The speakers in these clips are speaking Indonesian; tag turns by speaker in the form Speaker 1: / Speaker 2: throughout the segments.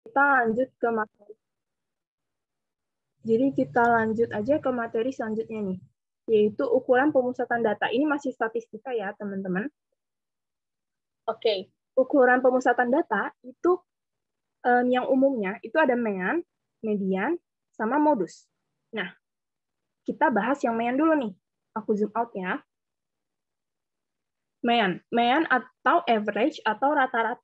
Speaker 1: kita lanjut ke materi. Jadi kita lanjut aja ke materi selanjutnya nih, yaitu ukuran pemusatan data. Ini masih statistika ya, teman-teman. Oke, ukuran pemusatan data itu yang umumnya itu ada mean, median, sama modus. Nah, kita bahas yang mean dulu nih. Aku zoom out ya. Mean atau average atau rata-rata.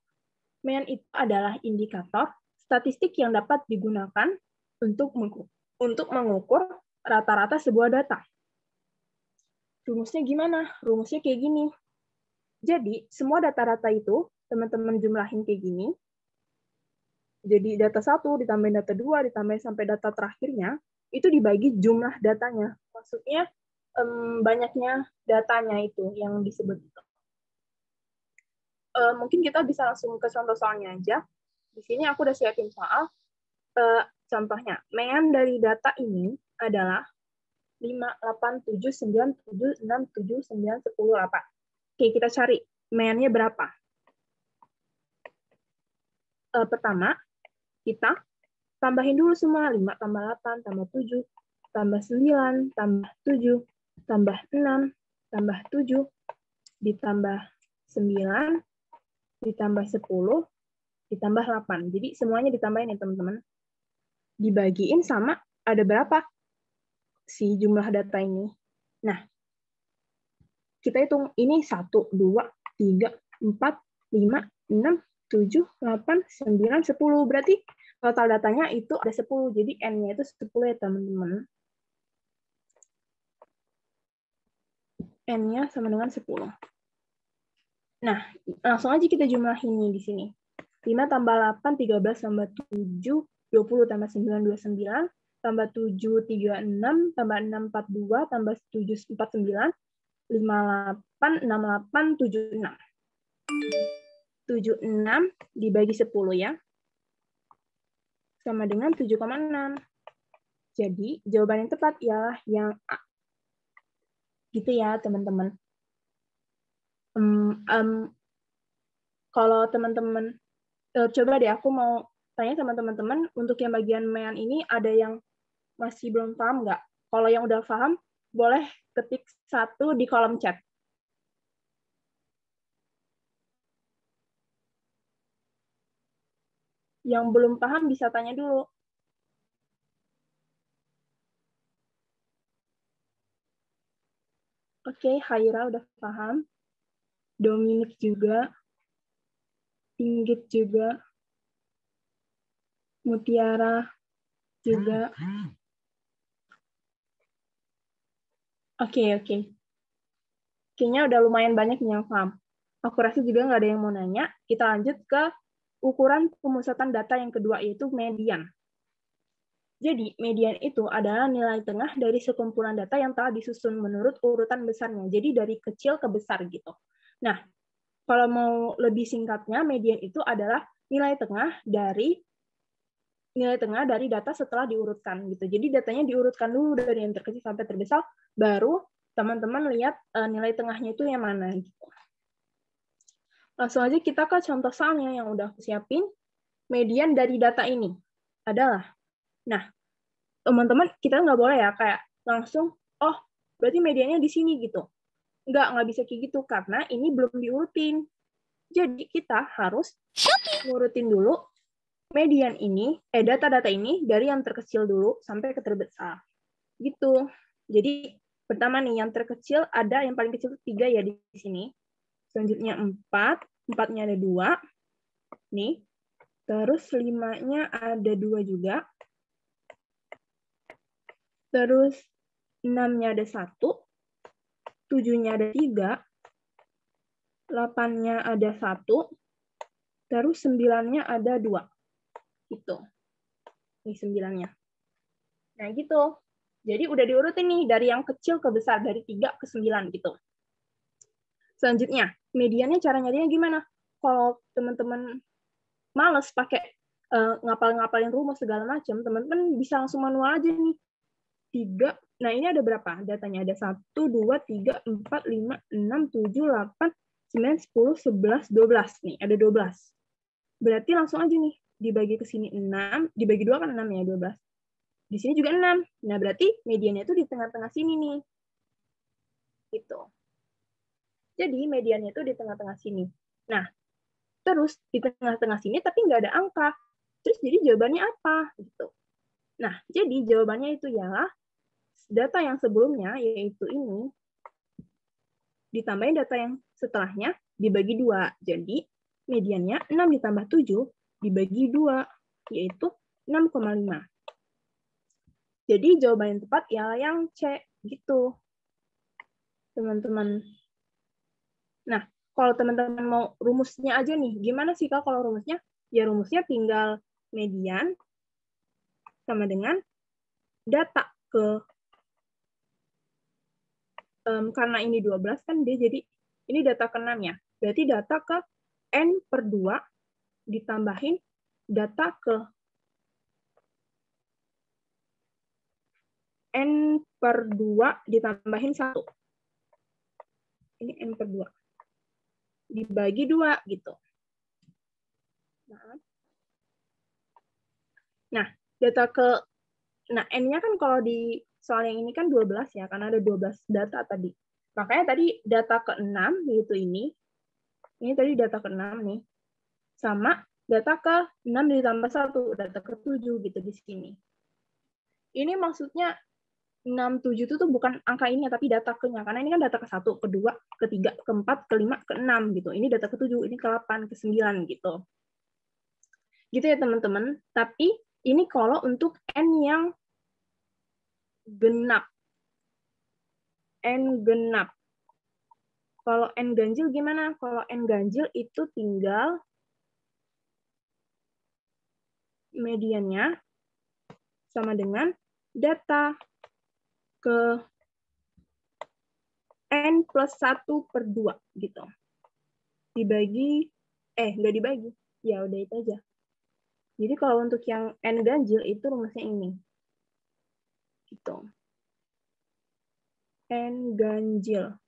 Speaker 1: Mean itu adalah indikator statistik yang dapat digunakan untuk mengukur rata-rata sebuah data. Rumusnya gimana? Rumusnya kayak gini. Jadi, semua data-data itu, teman-teman jumlahin kayak gini. Jadi, data 1 ditambahin data 2, ditambahin sampai data terakhirnya, itu dibagi jumlah datanya. Maksudnya, banyaknya datanya itu yang disebut itu. Mungkin kita bisa langsung ke contoh soalnya aja. Di sini aku udah siapin soal. Contohnya, mean dari data ini adalah 5, 8, 7, 9, 7, 6, 7, 9, 10, 8. Oke, kita cari mean-nya berapa. Pertama, kita tambahin dulu semua. 5 tambah 8, tambah 7, tambah 9, tambah 7, tambah 6, tambah 7, ditambah 9, ditambah 10, ditambah 8. Jadi semuanya ditambahin ya teman-teman. Dibagiin sama ada berapa si jumlah data ini. Nah, kita hitung ini 1, 2, 3, 4, 5, 6, 7, 8, 9, 10. Berarti total datanya itu ada 10. Jadi N-nya itu 10 ya teman-teman. N-nya sama dengan 10. Nah, langsung aja kita jumlahin nih di sini. 5 tambah 8, 13 tambah 7, 20 tambah 9, 29, tambah 7, 36, tambah 6, 42, tambah 7, 49, 58, 68, 76. 76 dibagi 10 ya. Sama dengan 7,6. Jadi, jawaban yang tepat ialah yang A. Gitu ya, teman-teman. Kalau teman-teman, coba deh aku mau tanya sama teman-teman, untuk yang bagian mean ini ada yang masih belum paham nggak? Kalau yang udah paham, boleh ketik 1 di kolom chat. Yang belum paham bisa tanya dulu. Oke, Haira udah paham. Dominic juga. Inggit juga. Mutiara juga. Oke. Kayaknya udah lumayan banyak yang paham. Aku rasa juga nggak ada yang mau nanya. Kita lanjut ke ukuran pemusatan data yang kedua, yaitu median. Jadi, median itu adalah nilai tengah dari sekumpulan data yang telah disusun menurut urutan besarnya. Jadi, dari kecil ke besar gitu. Nah, kalau mau lebih singkatnya, median itu adalah nilai tengah dari data setelah diurutkan gitu. Jadi, datanya diurutkan dulu dari yang terkecil sampai terbesar, baru teman-teman lihat nilai tengahnya itu yang mana gitu. Langsung aja kita ke contoh soalnya yang udah aku siapin. Median dari data ini adalah, nah, teman-teman, kita nggak boleh ya kayak langsung, oh, berarti mediannya di sini gitu. Nggak bisa kayak gitu, karena ini belum diurutin. Jadi, kita harus ngurutin dulu median ini, data-data ini dari yang terkecil dulu sampai ke terbesar. Gitu. Jadi, pertama nih, yang terkecil ada yang paling kecil 3 ya di sini. Selanjutnya 4, 4-nya ada 2. Nih. Terus 5-nya ada 2 juga. Terus 6-nya ada 1, 7-nya ada 3, 8-nya ada 1, terus 9-nya ada 2. Gitu. Ini 9-nya. Nah, gitu. Jadi udah diurutin nih dari yang kecil ke besar, dari 3 ke 9 gitu. Selanjutnya, mediannya cara nyarinya gimana? Kalau teman-teman males pakai ngapalin rumus segala macam, teman-teman bisa langsung manual aja nih. 3. Nah, ini ada berapa? Datanya ada 1, 2, 3, 4, 5, 6, 7, 8, 9, 10, 11, 12. Nih, ada 12. Berarti langsung aja nih. dibagi ke sini 6, dibagi 2 kan 6 ya, 12. Di sini juga 6. Nah, berarti mediannya itu di tengah-tengah sini nih. Gitu. Jadi mediannya itu di tengah-tengah sini. Nah, terus di tengah-tengah sini tapi nggak ada angka. Terus jadi jawabannya apa? Gitu. Nah, jadi jawabannya itu ialah data yang sebelumnya, yaitu ini, ditambahin data yang setelahnya dibagi 2. Jadi mediannya 6 ditambah 7 dibagi 2, yaitu 6,5. Jadi jawaban yang tepat ialah yang C, gitu, teman-teman. Nah, kalau teman-teman mau rumusnya aja nih, gimana sih Kak kalau rumusnya? Ya rumusnya tinggal median sama dengan data ke, karena ini 12 kan dia jadi, ini data ke 6 ya. Berarti data ke N per 2 ditambahin data ke N per 2 ditambahin 1. Ini N per 2. Dibagi 2, gitu. Nah, data ke, nah N-nya kan kalau di soal yang ini kan 12 ya, karena ada 12 data tadi. Makanya tadi data ke-6, yaitu ini tadi data ke-6 nih, sama data ke-6 ditambah 1, data ke-7 gitu di sini. Ini maksudnya 6, 7 itu tuh bukan angka ini, tapi data ke-nya. Karena ini kan data ke-1, ke-2, ke-3, ke-4, ke-5, ke-6 gitu. Ini data ke-7, ini ke-8, ke-9 gitu. Gitu ya teman-teman. Tapi ini kalau untuk N yang genap. N genap. Kalau N ganjil gimana? Kalau N ganjil itu tinggal mediannya sama dengan data ke N plus 1 per 2 gitu. Dibagi, nggak dibagi. Ya udah itu aja. Jadi kalau untuk yang N ganjil itu rumusnya ini. Gitu. N ganjil.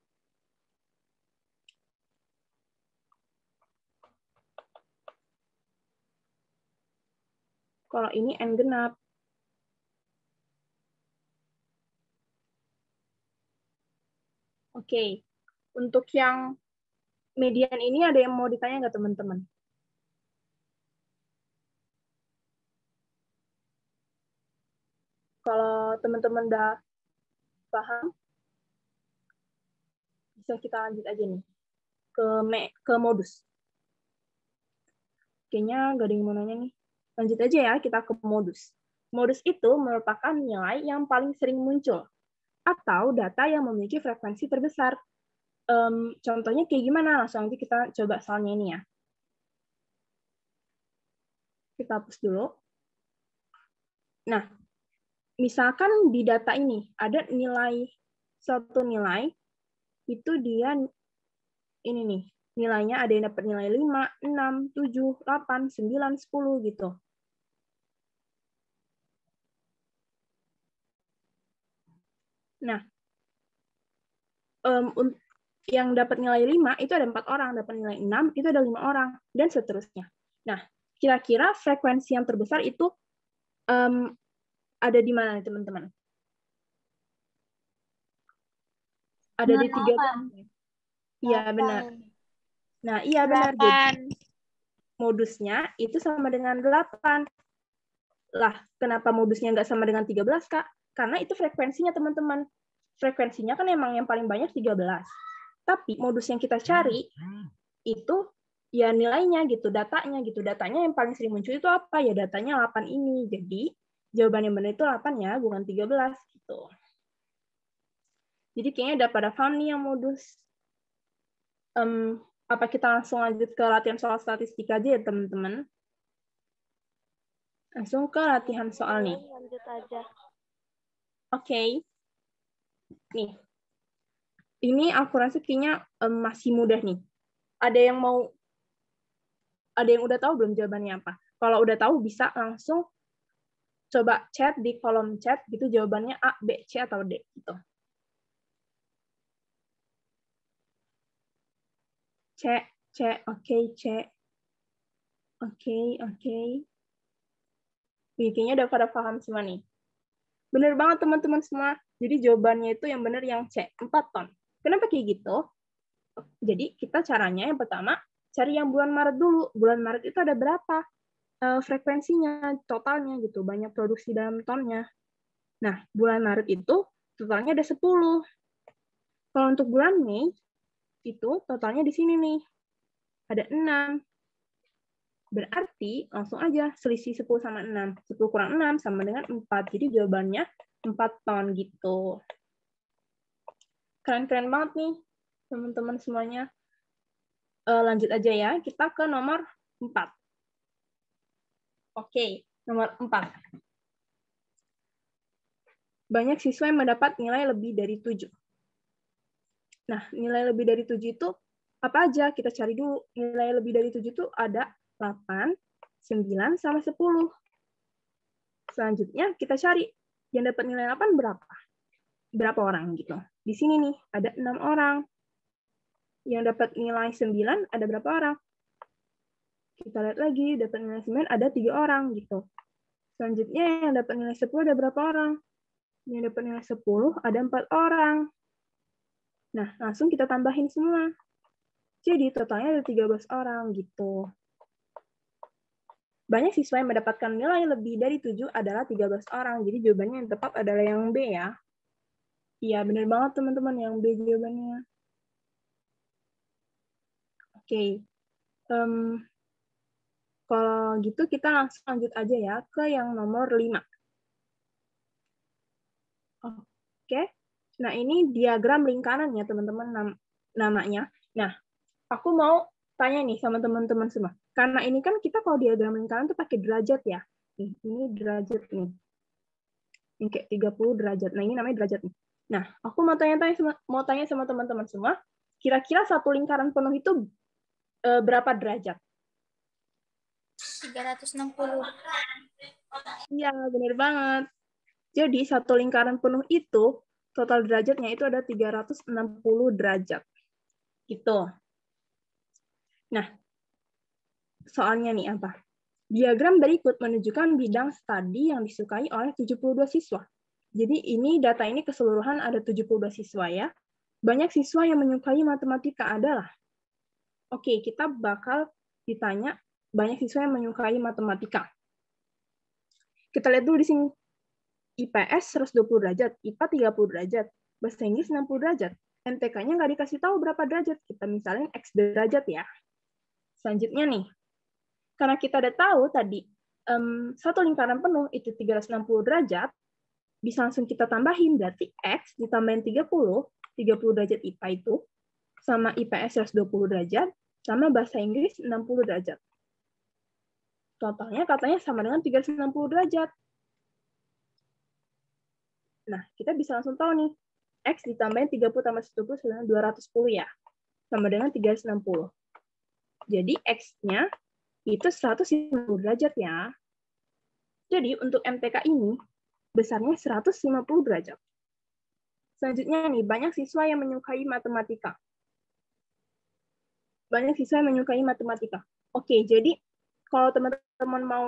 Speaker 1: Kalau ini N genap. Oke. Untuk yang median ini ada yang mau ditanya nggak teman-teman? Kalau teman-teman udah paham, bisa kita lanjut aja nih ke modus. Kayaknya nggak ada yang mau nanya nih. Lanjut aja ya, kita ke modus. Modus itu merupakan nilai yang paling sering muncul atau data yang memiliki frekuensi terbesar. Contohnya kayak gimana? Langsung aja kita coba soalnya ini ya. Kita hapus dulu. Nah, misalkan di data ini ada suatu nilai, itu dia ini nih, nilainya ada yang dapat nilai 5, 6, 7, 8, 9, 10 gitu. Nah, yang dapat nilai 5 itu ada 4 orang, dapat nilai 6 itu ada 5 orang, dan seterusnya. Nah, kira-kira frekuensi yang terbesar itu ada di mana teman-teman? Ada di 3. Iya, benar. Nah, iya benar. Jadi modusnya itu sama dengan 8. Lah, kenapa modusnya nggak sama dengan 13, Kak? Karena itu frekuensinya, teman-teman. Frekuensinya kan emang yang paling banyak 13. Tapi modus yang kita cari itu ya nilainya gitu, datanya gitu. Datanya yang paling sering muncul itu apa? Ya datanya 8 ini. Jadi jawaban yang benar itu 8 ya, bukan 13 gitu. Jadi kayaknya udah pada paham nih yang modus. Apa kita langsung lanjut ke latihan soal statistika aja ya, teman-teman? Langsung ke latihan soal nih.
Speaker 2: Lanjut aja.
Speaker 1: Oke. Nih. Ini aku rasa kayaknya masih mudah nih. Ada yang udah tahu belum jawabannya apa? Kalau udah tahu bisa langsung coba chat di kolom chat gitu jawabannya A, B, C atau D gitu. C, oke, C. Oke. Kayaknya udah pada paham semua nih. Bener banget teman-teman semua. Jadi jawabannya itu yang bener yang C, 4 ton. Kenapa kayak gitu? Jadi kita caranya yang pertama, cari yang bulan Maret dulu. Bulan Maret itu ada berapa? Frekuensinya, totalnya gitu. Banyak produksi dalam tonnya. Nah, bulan Maret itu totalnya ada 10. Kalau untuk bulan Mei, itu totalnya di sini nih. Ada 6. Berarti langsung aja selisih 10 sama 6. 10 kurang 6 sama dengan 4. Jadi jawabannya 4 ton gitu. Keren-keren banget nih teman-teman semuanya. Lanjut aja ya, kita ke nomor 4. Oke, nomor 4. Banyak siswa yang mendapat nilai lebih dari 7. Nah, nilai lebih dari 7 itu apa aja? Kita cari dulu. Nilai lebih dari 7 itu ada 8, 9, sama 10. Selanjutnya kita cari yang dapat nilai 8 berapa? Berapa orang gitu. Di sini nih, ada 6 orang. Yang dapat nilai 9 ada berapa orang? Kita lihat lagi, dapat nilai 9 ada 3 orang gitu. Selanjutnya yang dapat nilai 10 ada berapa orang? Yang dapat nilai 10 ada 4 orang. Nah, langsung kita tambahin semua. Jadi totalnya ada 13 orang gitu. Banyak siswa yang mendapatkan nilai lebih dari 7 adalah 13 orang. Jadi jawabannya yang tepat adalah yang B ya. Iya, benar banget teman-teman, yang B jawabannya. Oke. Kalau gitu kita langsung lanjut aja ya ke yang nomor 5. Oke. Nah, ini diagram lingkaran ya, teman-teman, namanya. Nah, aku mau tanya nih sama teman-teman semua. Karena ini kan kita kalau diagram lingkaran tuh pakai derajat ya. Nih, ini derajat nih. Ini kayak 30 derajat. Nah, ini namanya derajat nih. Nah, aku mau tanya sama teman-teman semua, kira-kira satu lingkaran penuh itu berapa derajat?
Speaker 2: 360.
Speaker 1: Iya, benar banget. Jadi, satu lingkaran penuh itu, total derajatnya itu ada 360 derajat. Gitu. Nah, soalnya nih apa? Diagram berikut menunjukkan bidang studi yang disukai oleh 72 siswa. Jadi data ini keseluruhan ada 72 siswa ya. Banyak siswa yang menyukai matematika adalah. Oke, kita bakal ditanya banyak siswa yang menyukai matematika. Kita lihat dulu di sini. IPS 120 derajat, IPA 30 derajat, bahasa Inggris 60 derajat. MTK-nya nggak dikasih tahu berapa derajat. Kita misalnya X derajat ya. Selanjutnya nih, karena kita udah tahu tadi satu lingkaran penuh itu 360 derajat, bisa langsung kita tambahin, berarti X ditambahin 30 derajat IPA itu, sama IPS 120 derajat, sama bahasa Inggris 60 derajat. Totalnya katanya sama dengan 360 derajat. Nah, kita bisa langsung tahu nih, X ditambahin 30 tambah 120 sama 210 ya, sama dengan 360. Jadi X-nya itu 150 derajat ya. Jadi untuk MTK ini, besarnya 150 derajat. Selanjutnya nih, banyak siswa yang menyukai matematika. Banyak siswa yang menyukai matematika. Oke, jadi kalau teman-teman mau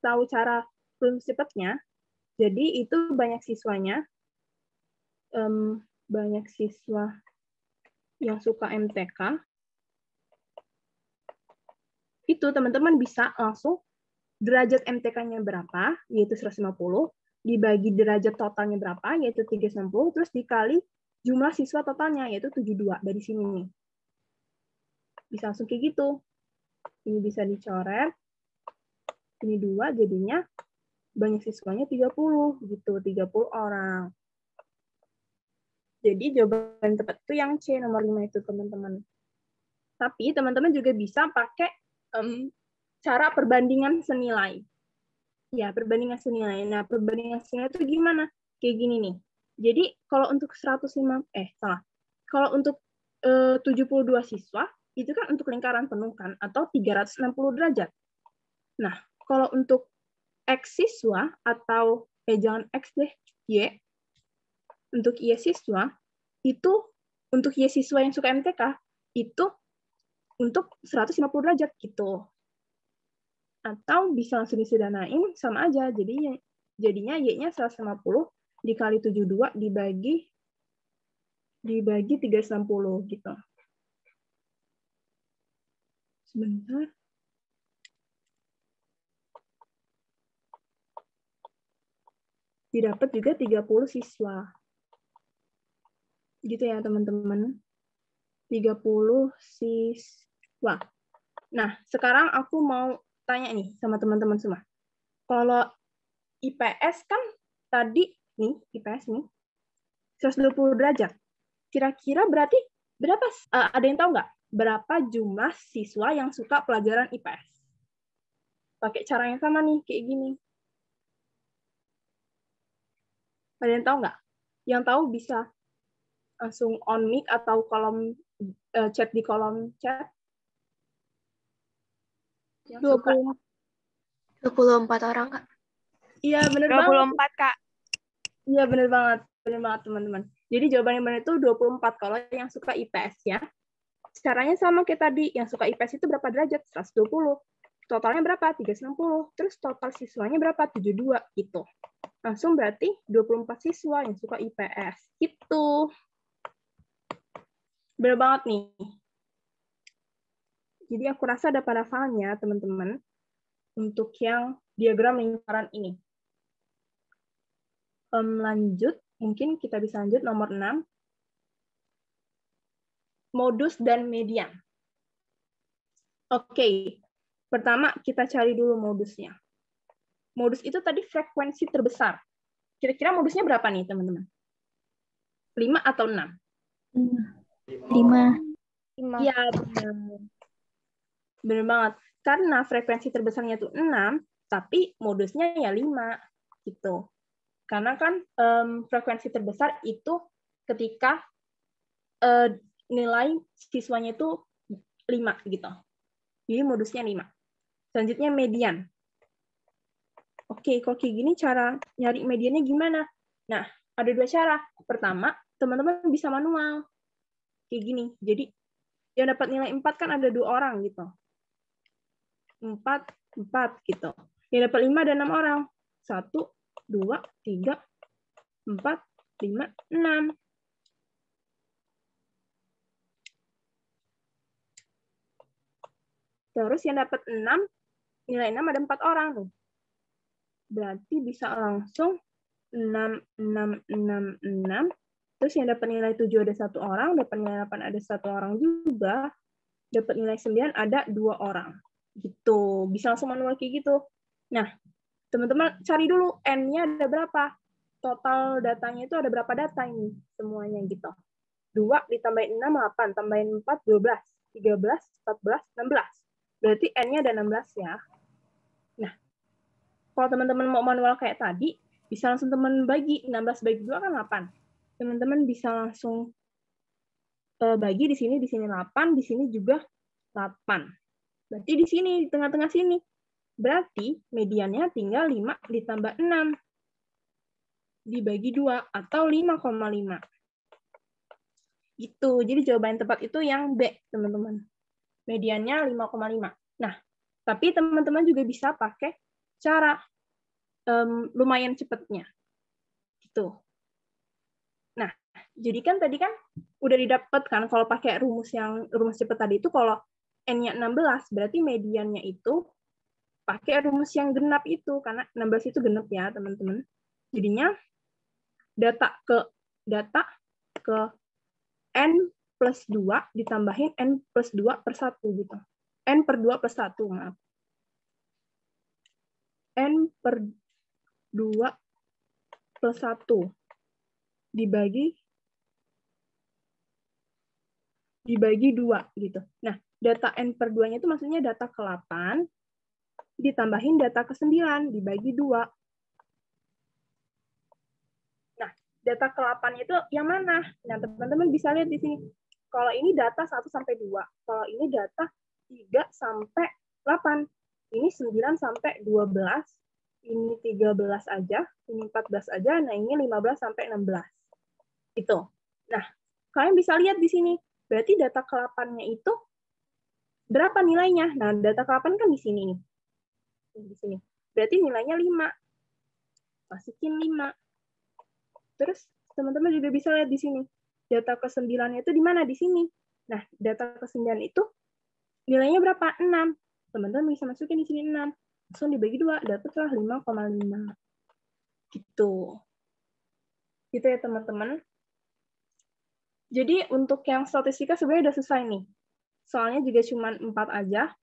Speaker 1: tahu cara rumus cepatnya, jadi itu banyak siswanya, banyak siswa yang suka MTK, itu teman-teman bisa langsung derajat MTK-nya berapa, yaitu 150, dibagi derajat totalnya berapa, yaitu 360, terus dikali jumlah siswa totalnya, yaitu 72 dari sini nih. Bisa langsung kayak gitu. Ini bisa dicoret, ini 2, jadinya banyak siswanya 30, gitu, 30 orang. Jadi jawaban tepat itu yang C, nomor 5 itu, teman-teman. Tapi teman-teman juga bisa pakai cara perbandingan senilai. Ya, perbandingan senilai. Nah, perbandingan senilai itu gimana? Kayak gini nih. Jadi, kalau untuk 105, Kalau untuk 72 siswa, itu kan untuk lingkaran penuh kan, atau 360 derajat. Nah, kalau untuk X siswa, atau, jangan X deh, Y, untuk Y siswa, itu, untuk Y siswa yang suka MTK, itu untuk 150 derajat, gitu. Atau bisa langsung disederhanain, sama aja. Jadinya Y-nya 150 dikali 72 dibagi 360 gitu. Sebentar. Didapat juga 30 siswa. Gitu ya, teman-teman. 30 siswa. Nah, sekarang aku mau tanya nih sama teman-teman semua. Kalau IPS kan tadi nih, IPS nih 120 derajat. Kira-kira berarti berapa? Ada yang tahu nggak berapa jumlah siswa yang suka pelajaran IPS? Pakai cara yang sama nih, kayak gini. Ada yang tahu nggak? Yang tahu bisa langsung on mic atau kolom chat di kolom chat.
Speaker 2: 24 orang, Kak.
Speaker 1: Iya, benar
Speaker 2: 24,
Speaker 1: banget.
Speaker 2: Kak.
Speaker 1: Iya, benar banget. Benar banget, teman-teman. Jadi jawabannya benar itu 24 kalau yang suka IPS ya. Caranya sama kayak tadi. Yang suka IPS itu berapa derajat? 120. Totalnya berapa? 360. Terus total siswanya berapa? 72 gitu. Langsung berarti 24 siswa yang suka IPS. Gitu. Benar banget nih. Jadi aku rasa ada pada filenya, teman-teman, untuk yang diagram lingkaran ini. Lanjut, mungkin kita bisa lanjut nomor 6. Modus dan median. Oke, pertama kita cari dulu modusnya. Modus itu tadi frekuensi terbesar. Kira-kira modusnya berapa nih, teman-teman? 5 atau 6?
Speaker 2: 5.
Speaker 1: Iya, benar. Benar banget. Karena frekuensi terbesarnya itu 6, tapi modusnya ya 5. Gitu. Karena kan frekuensi terbesar itu ketika nilai siswanya itu 5 gitu. Jadi modusnya 5. Selanjutnya median. Oke, kalau kayak gini cara nyari mediannya gimana? Nah, ada 2 cara. Pertama, teman-teman bisa manual. Kayak gini. Jadi yang dapat nilai 4 kan ada 2 orang gitu. 4 gitu. Yang dapat 5 ada 6 orang. 1, 2, 3, 4, 5, 6. Terus yang dapat 6, nilai 6 ada 4 orang tuh. Berarti bisa langsung 6, 6, 6, 6. Terus yang dapat nilai 7 ada 1 orang, dapat nilai 8 ada 1 orang juga, dapat nilai 9 ada 2 orang. Gitu. Bisa langsung manual kayak gitu. Nah, teman-teman cari dulu N-nya ada berapa. Total datanya itu ada berapa data ini semuanya gitu. 2 ditambahin 6, 8. Tambahin 4, 12. 13, 14, 16. Berarti N-nya ada 16 ya. Nah, kalau teman-teman mau manual kayak tadi, bisa langsung teman bagi. 16 bagi 2 kan 8. Teman-teman bisa langsung bagi di sini 8, di sini juga 8. Berarti di sini, di tengah-tengah sini. Berarti mediannya tinggal 5 ditambah 6. Dibagi 2, atau 5,5. Gitu. Jadi jawaban yang tepat itu yang B, teman-teman. Mediannya 5,5. Nah, tapi teman-teman juga bisa pakai cara lumayan cepatnya. Gitu. Nah, jadi kan tadi kan udah didapat kan kalau pakai rumus cepat tadi itu kalau N-nya 16 berarti mediannya itu pakai rumus yang genap itu karena 16 itu genap ya, teman-teman. Jadinya data ke N plus 2 ditambahin N plus 2 per 1 gitu. N per 2 plus 1, maaf. N per 2 plus 1 dibagi 2 gitu. Nah, data N per 2-nya itu maksudnya data ke-8 ditambahin data ke-9 dibagi 2. Nah, data ke-8 itu yang mana? Nah, teman-teman bisa lihat di sini. Kalau ini data 1 sampai 2. Kalau ini data 3 sampai 8. Ini 9 sampai 12. Ini 13 aja, ini 14 aja, nah ini 15 sampai 16. Itu. Nah, kalian bisa lihat di sini. Berarti data ke-8-nya itu berapa nilainya? Nah, data ke-8 kan di sini nih. di sini. Berarti nilainya 5. Masukin 5. Terus teman-teman juga bisa lihat di sini. Data ke-9 itu di mana? Di sini. Nah, data ke-9 itu nilainya berapa? 6. Teman-teman bisa masukin di sini 6. Langsung dibagi 2, dapatlah 5,5. Gitu. Gitu ya, teman-teman. Jadi untuk yang statistika sebenarnya udah selesai nih. Soalnya juga cuma 4 aja.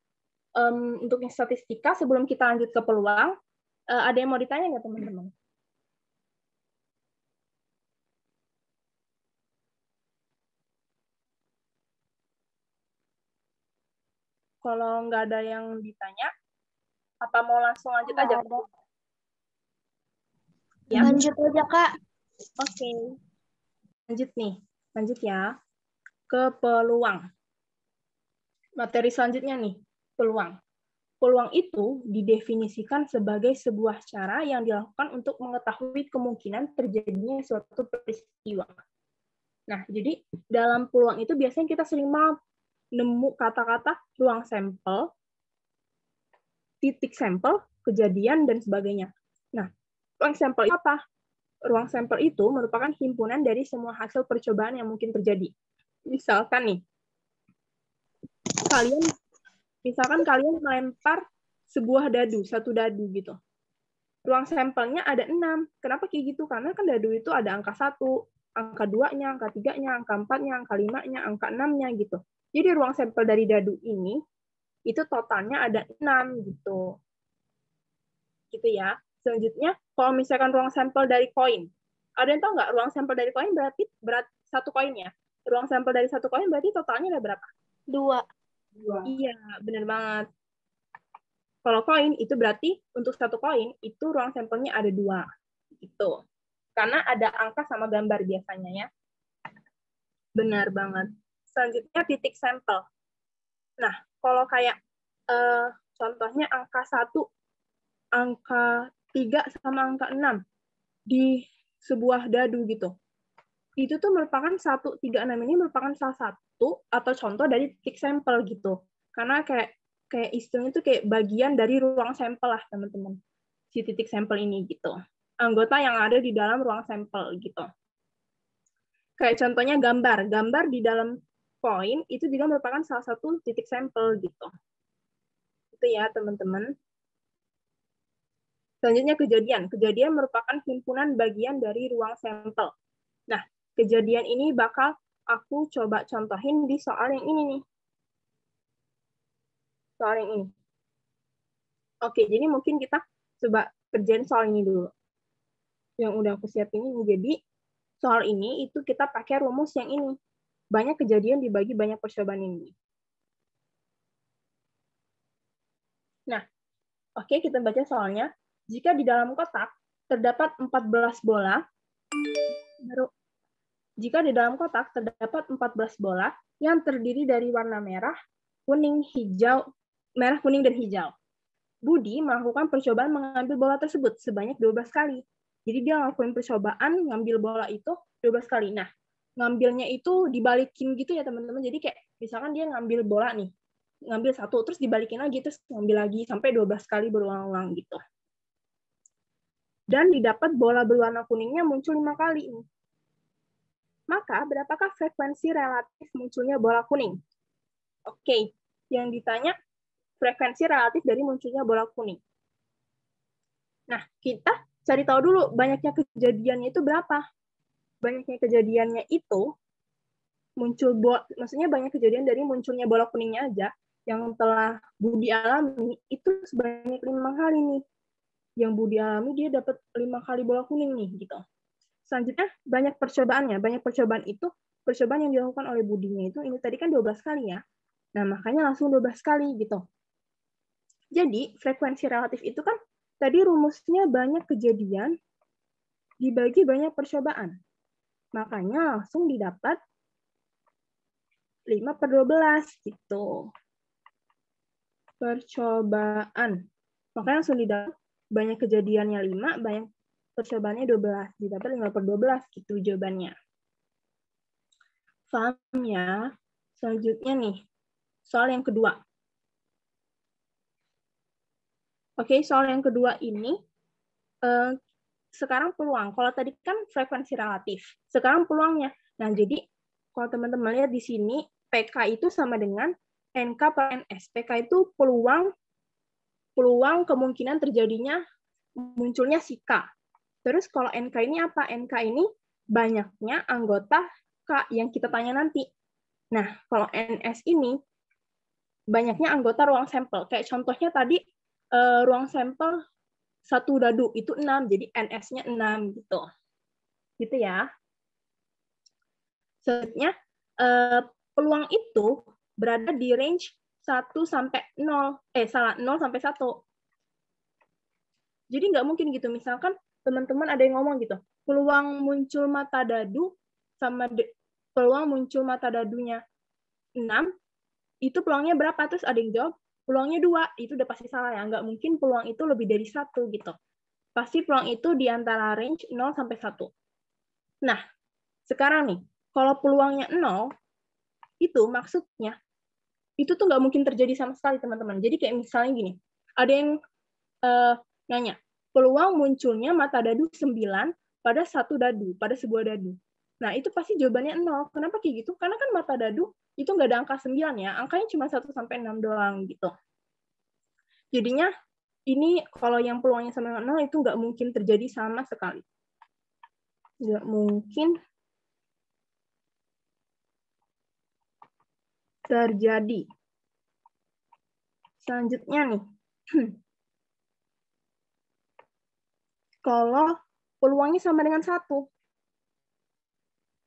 Speaker 1: Untuk yang statistika, sebelum kita lanjut ke peluang, ada yang mau ditanya nggak, teman-teman? Kalau nggak ada yang ditanya, apa mau langsung lanjut aja? Ya.
Speaker 2: Lanjut aja, Kak.
Speaker 1: Oke. Lanjut nih. Lanjut ya. Ke peluang. Materi selanjutnya nih, peluang. Peluang itu didefinisikan sebagai sebuah cara yang dilakukan untuk mengetahui kemungkinan terjadinya suatu peristiwa. Nah, jadi dalam peluang itu biasanya kita sering nemu kata-kata ruang sampel, titik sampel, kejadian, dan sebagainya. Nah, ruang sampel itu apa? Ruang sampel itu merupakan himpunan dari semua hasil percobaan yang mungkin terjadi. Misalkan nih, kalian melempar sebuah dadu, satu dadu gitu. Ruang sampelnya ada 6. Kenapa kayak gitu? Karena kan dadu itu ada angka 1, angka 2-nya, angka 3-nya, angka 4-nya, angka 5-nya, angka 6-nya gitu. Jadi ruang sampel dari dadu ini itu totalnya ada 6 gitu. Gitu ya. Selanjutnya, kalau misalkan ruang sampel dari koin, ada yang tahu nggak ruang sampel dari koin berarti satu koinnya? Ruang sampel dari satu koin berarti totalnya ada berapa?
Speaker 2: 2.
Speaker 1: Iya, benar banget. Kalau koin itu berarti untuk satu koin itu ruang sampelnya ada 2. Gitu. Karena ada angka sama gambar biasanya ya. Benar banget. Selanjutnya titik sampel. Nah, kalau kayak contohnya angka 1, angka 3 sama angka 6 di sebuah dadu gitu. Itu tuh merupakan 1, 3, 6 ini merupakan salah satu atau contoh dari titik sampel gitu. Karena kayak istilahnya tuh kayak bagian dari ruang sampel lah, teman-teman. Si titik sampel ini gitu. Anggota yang ada di dalam ruang sampel gitu. Kayak contohnya gambar. Gambar di dalam koin itu juga merupakan salah satu titik sampel gitu. Itu ya, teman-teman. Selanjutnya kejadian. Kejadian merupakan himpunan bagian dari ruang sampel. Nah, kejadian ini bakal aku coba contohin di soal yang ini nih. Soal yang ini. Oke, jadi mungkin kita coba kerjain soal ini dulu. Yang udah aku siapin ini. Jadi, soal ini itu kita pakai rumus yang ini. Banyak kejadian dibagi banyak percobaan ini. Nah, oke, kita baca soalnya. Jika di dalam kotak terdapat 14 bola, jika di dalam kotak terdapat 14 bola yang terdiri dari warna merah, kuning, hijau, merah, kuning, dan hijau. Budi melakukan percobaan mengambil bola tersebut sebanyak 12 kali. Jadi dia ngelakuin percobaan ngambil bola itu 12 kali. Nah, ngambilnya itu dibalikin gitu ya teman-teman. Jadi kayak misalkan dia ngambil bola nih, ngambil 1, terus dibalikin lagi, terus ngambil lagi, sampai 12 kali berulang-ulang gitu. Dan didapat bola berwarna kuningnya muncul 5 kali. Maka, berapakah frekuensi relatif munculnya bola kuning? Oke, yang ditanya frekuensi relatif dari munculnya bola kuning. Nah, kita cari tahu dulu banyaknya kejadiannya itu berapa. Banyaknya kejadiannya itu muncul maksudnya banyak kejadian dari munculnya bola kuningnya aja yang telah Budi alami itu sebanyak 5 kali nih. Yang Budi alami dia dapat 5 kali bola kuning nih gitu. Selanjutnya banyak percobaannya. Banyak percobaan itu percobaan yang dilakukan oleh Budinya itu ini tadi kan 12 kali ya. Nah, makanya langsung 12 kali gitu. Jadi, frekuensi relatif itu kan tadi rumusnya banyak kejadian dibagi banyak percobaan. Makanya langsung didapat 5/12 gitu. Percobaan. Makanya langsung didapat banyak kejadiannya 5, banyak percobaannya 12. Didapat 5/12 gitu jawabannya. Paham ya? Selanjutnya nih, soal yang kedua. Oke, soal yang kedua ini, sekarang peluang. Kalau tadi kan frekuensi relatif, sekarang peluangnya. Nah, jadi kalau teman-teman lihat di sini, PK itu sama dengan NK per NS. PK itu peluang kemungkinan terjadinya munculnya si K. Terus kalau NK ini apa? NK ini banyaknya anggota K yang kita tanya nanti. Nah, kalau NS ini banyaknya anggota ruang sampel. Kayak contohnya tadi ruang sampel satu dadu itu 6, jadi NS-nya 6 gitu. Gitu ya. Selanjutnya peluang itu berada di range 1 sampai 0, 0 sampai 1. Jadi nggak mungkin gitu. Misalkan teman-teman ada yang ngomong gitu, peluang muncul mata dadu sama peluang muncul mata dadunya 6, itu peluangnya berapa? Terus ada yang jawab, peluangnya 2. Itu udah pasti salah ya. Nggak mungkin peluang itu lebih dari 1 gitu. Pasti peluang itu di antara range 0 sampai 1. Nah, sekarang nih, kalau peluangnya 0, itu maksudnya, itu tuh nggak mungkin terjadi sama sekali, teman-teman. Jadi kayak misalnya gini, ada yang nanya, peluang munculnya mata dadu 9 pada satu dadu, pada sebuah dadu. Nah, itu pasti jawabannya 0. Kenapa kayak gitu? Karena kan mata dadu itu nggak ada angka 9 ya, angkanya cuma 1 sampai 6 doang gitu. Jadinya ini kalau yang peluangnya sama dengan 0 itu nggak mungkin terjadi sama sekali. Nggak mungkin terjadi. Selanjutnya nih, kalau peluangnya sama dengan 1.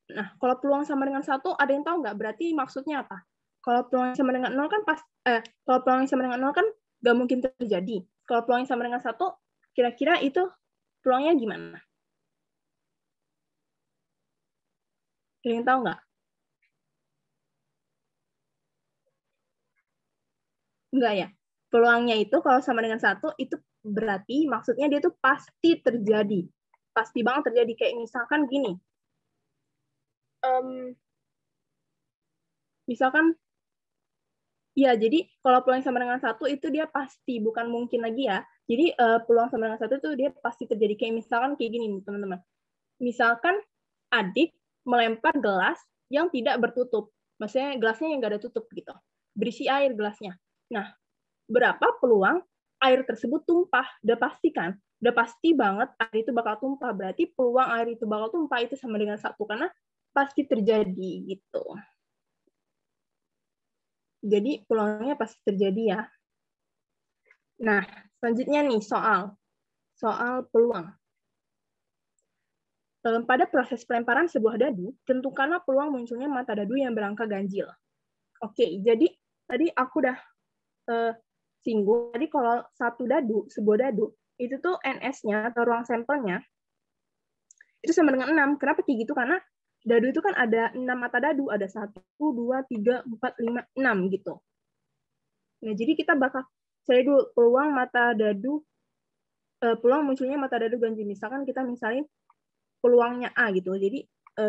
Speaker 1: Nah, kalau peluang sama dengan 1, ada yang tahu nggak? Berarti maksudnya apa? Kalau peluang sama dengan 0 kan kalau peluang sama dengan 0 kan nggak mungkin terjadi. Kalau peluang sama dengan 1, kira-kira itu peluangnya gimana? Ada yang tahu nggak? Enggak ya. Peluangnya itu kalau sama dengan 1, itu berarti maksudnya dia tuh pasti terjadi. Pasti banget terjadi. Kayak misalkan gini. Misalkan, ya jadi kalau peluang sama dengan 1 itu dia pasti, bukan mungkin lagi ya. Jadi peluang sama dengan 1 itu dia pasti terjadi. Kayak misalkan kayak gini nih teman-teman. Misalkan adik melempar gelas yang tidak bertutup. Maksudnya gelasnya yang nggak ada tutup gitu. Berisi air gelasnya. Nah, berapa peluang air tersebut tumpah? Udah pasti kan? Udah pasti banget air itu bakal tumpah. Berarti peluang air itu bakal tumpah itu sama dengan 1. Karena pasti terjadi gitu. Jadi peluangnya pasti terjadi ya. Nah, selanjutnya nih soal peluang. Pada proses pelemparan sebuah dadu, tentukanlah peluang munculnya mata dadu yang berangka ganjil. Oke, jadi tadi aku udah singgung, tadi kalau sebuah dadu, itu tuh NS-nya atau ruang sampelnya, itu sama dengan 6. Kenapa kayak gitu? Karena dadu itu kan ada 6 mata dadu, ada 1, 2, 3, 4, 5, 6 gitu. Nah, jadi kita bakal cari dulu peluang munculnya mata dadu ganjil. Misalkan kita misalin peluangnya A gitu. Jadi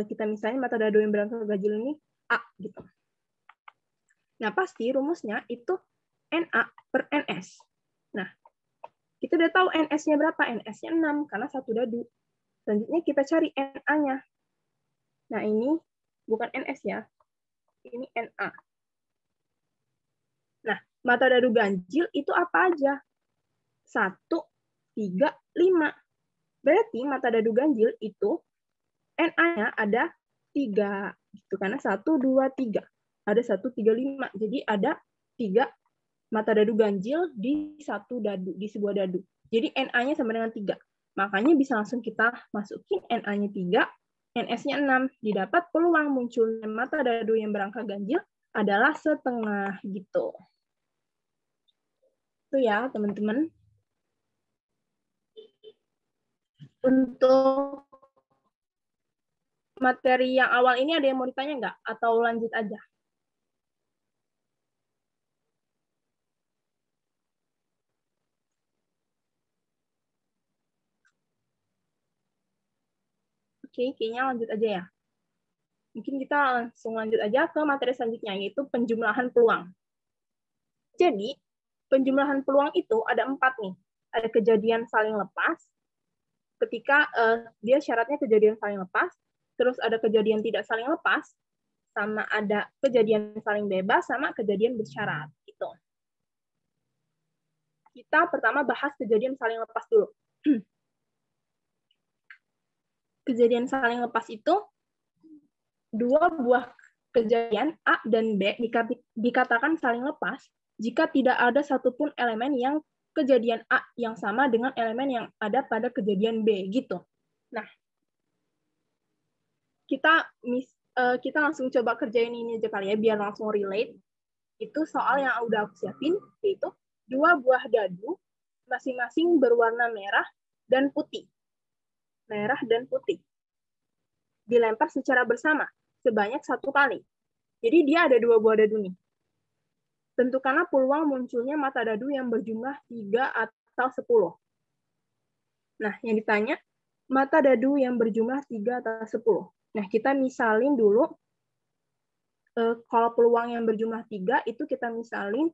Speaker 1: kita misalnya mata dadu yang berangka ganjil ini A gitu. Nah, pasti rumusnya itu NA per NS. Nah, kita udah tahu NS-nya berapa? NS-nya 6 karena satu dadu. Selanjutnya kita cari NA-nya. Nah, ini bukan NS ya. Ini NA. Nah, mata dadu ganjil itu apa aja? 1, 3, 5. Berarti mata dadu ganjil itu NA-nya ada 3. Gitu, karena 1, 2, 3. Ada 1, 3, 5. Jadi ada 3 mata dadu ganjil di sebuah dadu. Jadi NA-nya sama dengan 3. Makanya bisa langsung kita masukin NA-nya 3, NS-nya 6. Didapat peluang munculnya mata dadu yang berangka ganjil adalah setengah gitu. Itu ya, teman-teman. Untuk materi yang awal ini ada yang mau ditanya nggak? Atau lanjut aja? Oke, kayaknya lanjut aja ya. Mungkin kita langsung lanjut aja ke materi selanjutnya, yaitu penjumlahan peluang. Jadi, penjumlahan peluang itu ada 4 nih. ada kejadian saling lepas, ketika dia syaratnya kejadian saling lepas, terus ada kejadian tidak saling lepas, sama ada kejadian saling bebas, sama kejadian bersyarat. Gitu. Kita pertama bahas kejadian saling lepas dulu. Kejadian saling lepas itu dua buah kejadian A dan B dikatakan saling lepas jika tidak ada satupun elemen yang kejadian A yang sama dengan elemen yang ada pada kejadian B gitu. Nah, kita langsung coba kerjain ini aja kali ya biar langsung relate. Itu soal yang udah aku siapin, yaitu dua buah dadu masing-masing berwarna merah dan putih. Merah dan putih. Dilempar secara bersama sebanyak 1 kali. Jadi dia ada 2 buah dadu nih. Tentukanlah peluang munculnya mata dadu yang berjumlah 3 atau 10. Nah, yang ditanya, mata dadu yang berjumlah 3 atau 10. Nah, kita misalin dulu, kalau peluang yang berjumlah 3, itu kita misalin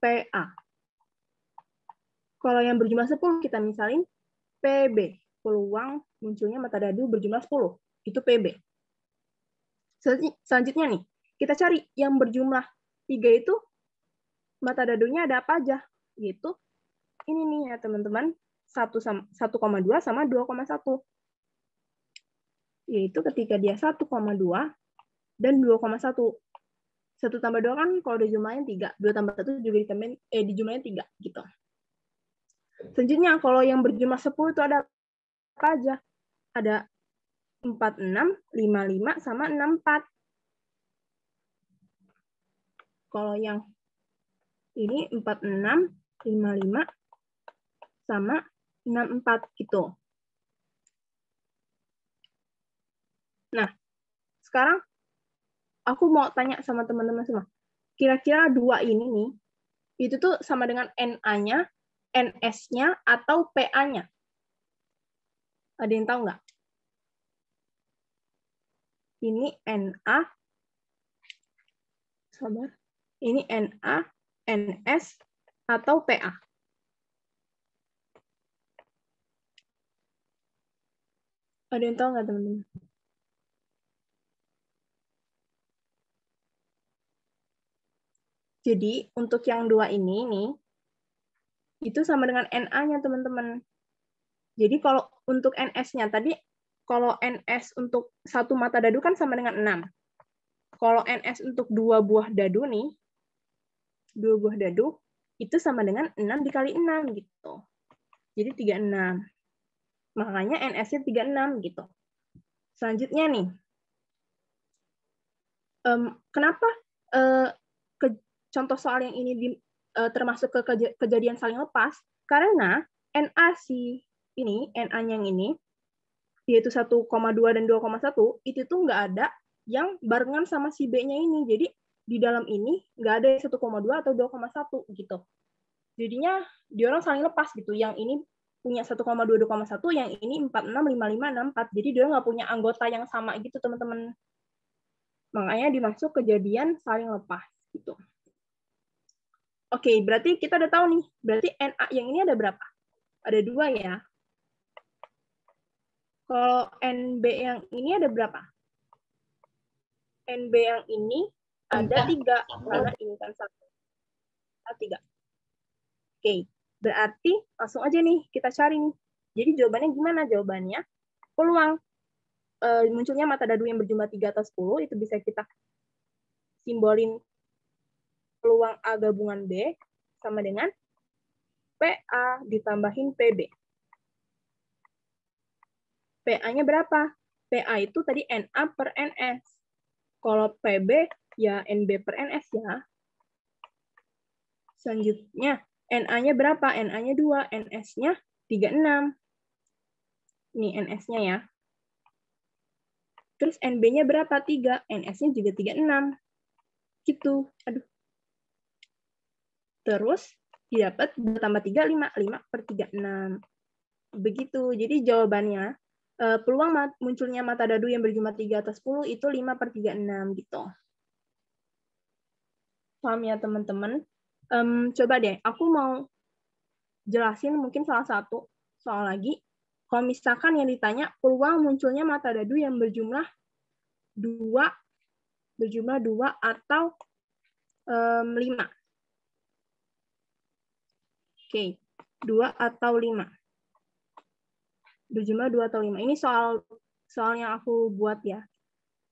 Speaker 1: PA. Kalau yang berjumlah 10, kita misalin PB. Peluang munculnya mata dadu berjumlah 10. Itu PB. Selanjutnya nih, kita cari yang berjumlah 3 itu mata dadunya ada apa aja. Gitu. Ini nih ya teman-teman, 1,2 sama 2,1. Yaitu ketika dia 1,2 dan 2,1. 1 tambah 2 kan kalau dijumlahin 3. 2 tambah 1 juga dijumlahin 3. Gitu. Selanjutnya, kalau yang berjumlah 10 itu ada apa aja? Ada 46, 55, sama 64. Kalau yang ini 46, 55, sama 64 gitu. Nah, sekarang aku mau tanya sama teman-teman semua. Kira-kira 2 ini nih, itu tuh sama dengan NA-nya, NS-nya, atau PA-nya? Ada yang tahu nggak? Ini NA, sabar. Ini NA, NS, atau PA? Ada yang tahu nggak, teman-teman? Jadi, untuk yang 2 ini nih, itu sama dengan NA-nya, teman-teman. Jadi, kalau untuk NS-nya tadi, kalau NS untuk 1 mata dadu kan sama dengan 6. Kalau NS untuk 2 buah dadu nih, 2 buah dadu, itu sama dengan 6 dikali 6 gitu. Jadi 36. Makanya NS-nya 36 gitu. Selanjutnya nih, kenapa contoh soal yang ini termasuk ke kejadian saling lepas? Karena NA ini, NA-nya yang ini, yaitu 1,2 dan 2,1, itu tuh nggak ada yang barengan sama si B-nya ini. Jadi di dalam ini nggak ada 1,2 atau 2,1 gitu. Jadinya dia orang saling lepas gitu. Yang ini punya 1,2, 2,1, yang ini 46, 55, 64. Jadi dia nggak punya anggota yang sama gitu, teman-teman. Makanya dimasuk kejadian saling lepas gitu. Oke, berarti kita udah tahu nih. Berarti NA yang ini ada berapa? Ada 2 ya. Kalau NB yang ini ada berapa? NB yang ini ada 3, karena ini kan 1. 3. Oke, berarti langsung aja nih kita cari nih. Jadi jawabannya gimana? Jawabannya peluang munculnya mata dadu yang berjumlah 3 atau 10 itu bisa kita simbolin peluang A gabungan B sama dengan PA ditambahin PB. PA-nya berapa? PA itu tadi NA per NS. Kalau PB ya NB per NS ya. Selanjutnya, NA-nya berapa? NA-nya 2, NS-nya 36. Ini NS-nya ya. Terus NB-nya berapa? 3. NS-nya juga 36. Gitu. Aduh. Terus, didapat 2 tambah 3, 5. 5 per 36. Begitu. Jadi jawabannya, peluang munculnya mata dadu yang berjumlah 3 atau 10 itu 5 per 36. Gitu. Paham ya, teman-teman? Coba deh, aku mau jelasin mungkin salah satu soal lagi. Kalau misalkan yang ditanya peluang munculnya mata dadu yang berjumlah 2 atau 5. Oke, 2 atau 5. Berjumlah 2 atau 5. Ini soal yang aku buat ya,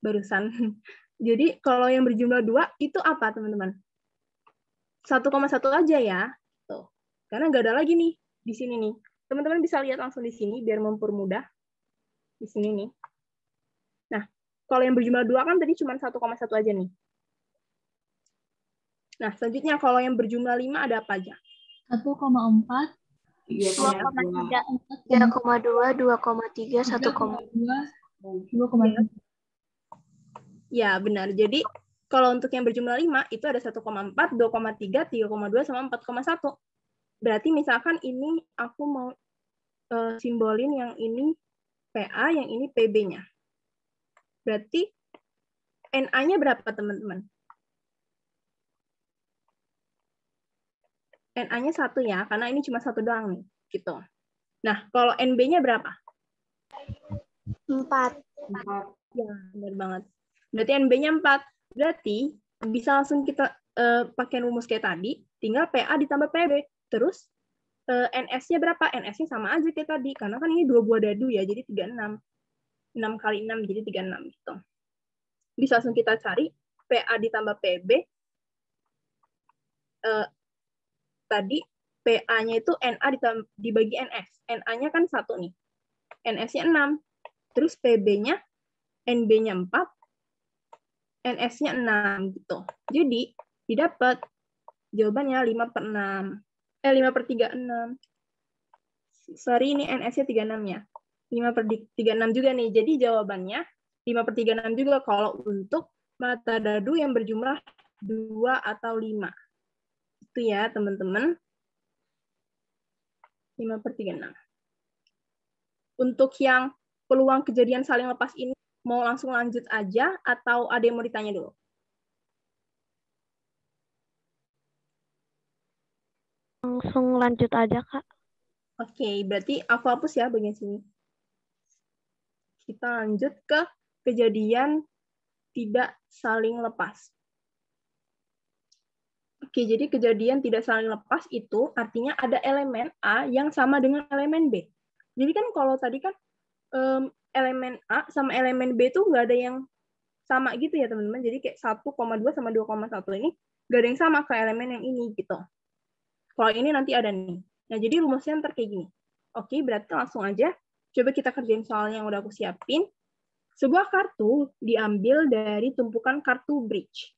Speaker 1: barusan. Jadi kalau yang berjumlah 2 itu apa, teman-teman? 1,1 aja ya. Tuh. Karena nggak ada lagi nih di sini nih. Teman-teman bisa lihat langsung di sini biar mempermudah. Di sini nih. Nah, kalau yang berjumlah 2 kan tadi cuma 1,1 aja nih. Nah, selanjutnya kalau yang berjumlah 5 ada apa aja?
Speaker 2: 1,4,
Speaker 3: 2,3, 3,2, 2,3, 1,2,
Speaker 2: 2,3.
Speaker 1: Ya, benar. Jadi, kalau untuk yang berjumlah 5, itu ada 1,4, 2,3, 3,2, sama 4,1. Berarti misalkan ini aku mau simbolin yang ini PA, yang ini PB-nya. Berarti NA-nya berapa, teman-teman? NA-nya 1 ya, karena ini cuma 1 doang nih. Gitu. Nah, kalau NB-nya berapa?
Speaker 3: 4.
Speaker 1: Ya, benar banget. Berarti NB-nya 4. Berarti bisa langsung kita pakai rumus kayak tadi, tinggal PA ditambah PB. Terus NS-nya berapa? NS-nya sama aja kayak tadi, karena kan ini 2 buah dadu ya, jadi 36. 6 kali 6, jadi 36. Gitu. Bisa langsung kita cari PA ditambah PB. Tadi PA-nya itu NA dibagi NS. NA-nya kan 1 nih. NS-nya 6. Terus PB-nya, NB-nya 4. NS-nya 6. Gitu. Jadi, didapat jawabannya 5/6. 5/36. Sorry, ini NS-nya 36 ya. 5/36 juga nih. Jadi jawabannya 5/36 juga kalau untuk mata dadu yang berjumlah 2 atau 5. Itu ya, teman-teman. 5/36. Untuk yang peluang kejadian saling lepas ini, mau langsung lanjut aja atau ada yang mau ditanya dulu?
Speaker 3: Langsung lanjut aja, Kak.
Speaker 1: Oke, berarti aku hapus ya bagian sini. Kita lanjut ke kejadian tidak saling lepas. Oke, jadi kejadian tidak saling lepas itu artinya ada elemen A yang sama dengan elemen B. Jadi kan kalau tadi kan elemen A sama elemen B itu nggak ada yang sama gitu ya teman-teman. Jadi kayak 1,2 sama 2,1 ini nggak ada yang sama ke elemen yang ini gitu. Kalau ini nanti ada nih. Nah, jadi rumusnya ntar kayak gini. Oke, berarti langsung aja. Coba kita kerjain soalnya yang udah aku siapin. Sebuah kartu diambil dari tumpukan kartu bridge.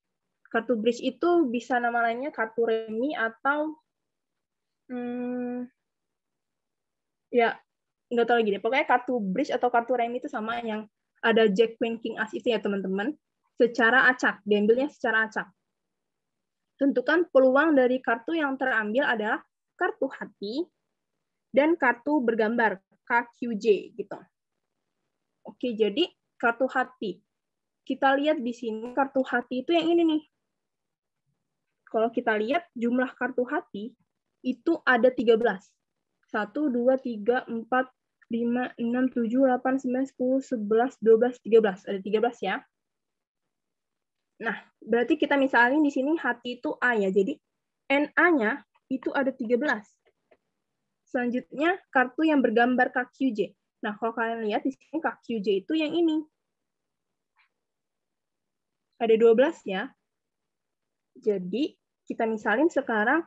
Speaker 1: Kartu bridge itu bisa nama lainnya kartu remi atau ya nggak tahu lagi deh. Pokoknya kartu bridge atau kartu remi itu sama yang ada Jack, Queen, King, As itu ya teman-teman. Secara acak, diambilnya secara acak. Tentukan peluang dari kartu yang terambil adalah kartu hati dan kartu bergambar KQJ gitu. Oke, jadi kartu hati. Kita lihat di sini kartu hati itu yang ini nih. Kalau kita lihat jumlah kartu hati itu ada 13. 1, 2, 3, 4, 5, 6, 7, 8, 9, 10, 11, 12, 13. Ada 13 ya. Nah, berarti kita misalnya di sini hati itu A ya. Jadi NA-nya itu ada 13. Selanjutnya kartu yang bergambar KQJ. Nah, kalau kalian lihat di sini KQJ itu yang ini. Ada 12 ya. Jadi kita misalin sekarang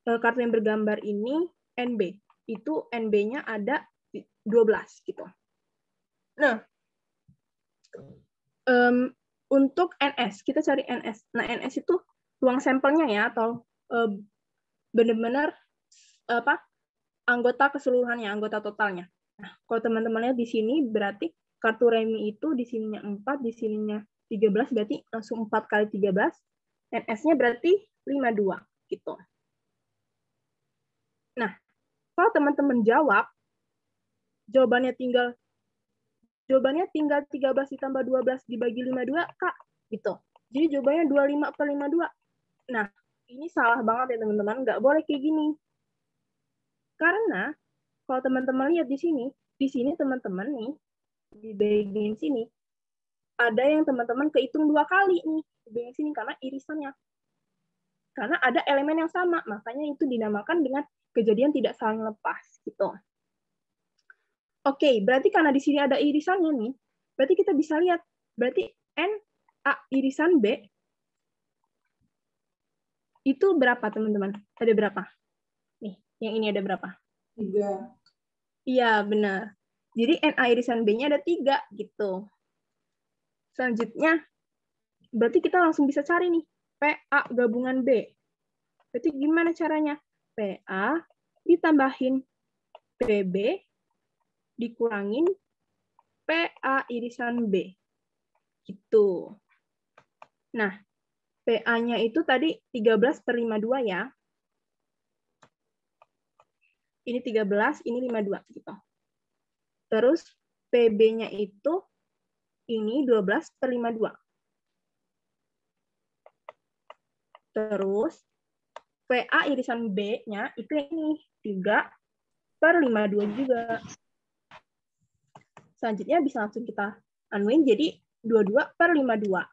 Speaker 1: kartu yang bergambar ini NB. Itu NB-nya ada 12 gitu. Nah, untuk NS, kita cari NS. Nah, NS itu ruang sampelnya ya, atau benar-benar anggota keseluruhannya, anggota totalnya. Nah, kalau teman-teman lihat di sini, berarti kartu remi itu di sininya 4, di sininya 13, berarti langsung 4 kali 13. NS-nya berarti 52, gitu. Nah, kalau teman-teman jawab, jawabannya tinggal 13 ditambah 12 dibagi 52, Kak. Gitu. Jadi jawabannya 25/52. Nah, ini salah banget ya teman-teman. Nggak boleh kayak gini. Karena kalau teman-teman lihat di sini teman-teman nih, di bagian sini, ada yang teman-teman kehitung 2 kali nih, di bagian sini, karena irisannya. Karena ada elemen yang sama, makanya itu dinamakan dengan kejadian tidak saling lepas. Gitu. Oke, berarti karena di sini ada irisannya nih, berarti kita bisa lihat, berarti N A irisan B itu berapa, teman-teman? Ada berapa? Nih, yang ini ada berapa?
Speaker 2: 3.
Speaker 1: Iya, benar. Jadi NA irisan B-nya ada 3, gitu. Selanjutnya, berarti kita langsung bisa cari nih, PA gabungan B. Berarti gimana caranya? PA ditambahin PB dikurangin PA irisan B. Gitu. Nah, PA-nya itu tadi 13/52 ya. Ini 13, ini 52. Gitu. Terus PB-nya itu ini 12/52. Terus PA irisan B-nya itu ini 3/52 juga. Selanjutnya bisa langsung kita anuin jadi 22/52.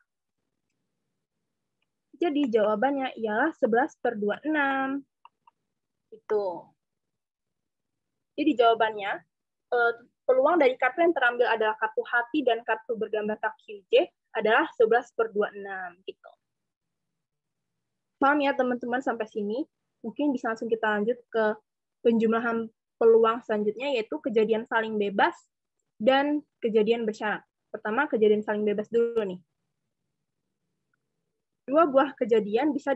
Speaker 1: Jadi jawabannya ialah 11/26. Itu. Jadi jawabannya, peluang dari kartu yang terambil adalah kartu hati dan kartu bergambar QJ adalah 11/26. Gitu. Paham ya teman-teman sampai sini? Mungkin bisa langsung kita lanjut ke penjumlahan peluang selanjutnya, yaitu kejadian saling bebas dan kejadian bersyarat. Pertama, kejadian saling bebas dulu nih. 2 buah kejadian bisa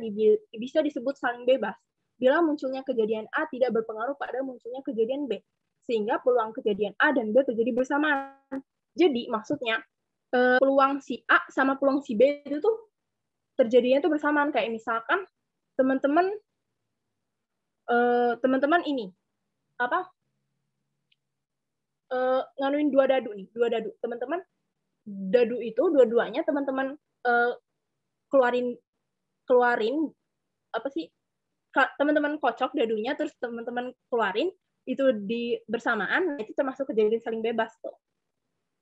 Speaker 1: disebut saling bebas bila munculnya kejadian A tidak berpengaruh pada munculnya kejadian B, sehingga peluang kejadian A dan B terjadi bersamaan. Jadi maksudnya peluang si A sama peluang si B itu tuh terjadinya itu bersamaan. Kayak misalkan teman-teman ini nganuin 2 dadu nih, 2 dadu. Teman-teman dadu itu dua-duanya teman-teman keluarin apa sih? Teman-teman kocok dadunya terus teman-teman keluarin itu di bersamaan, itu termasuk kejadian saling bebas tuh.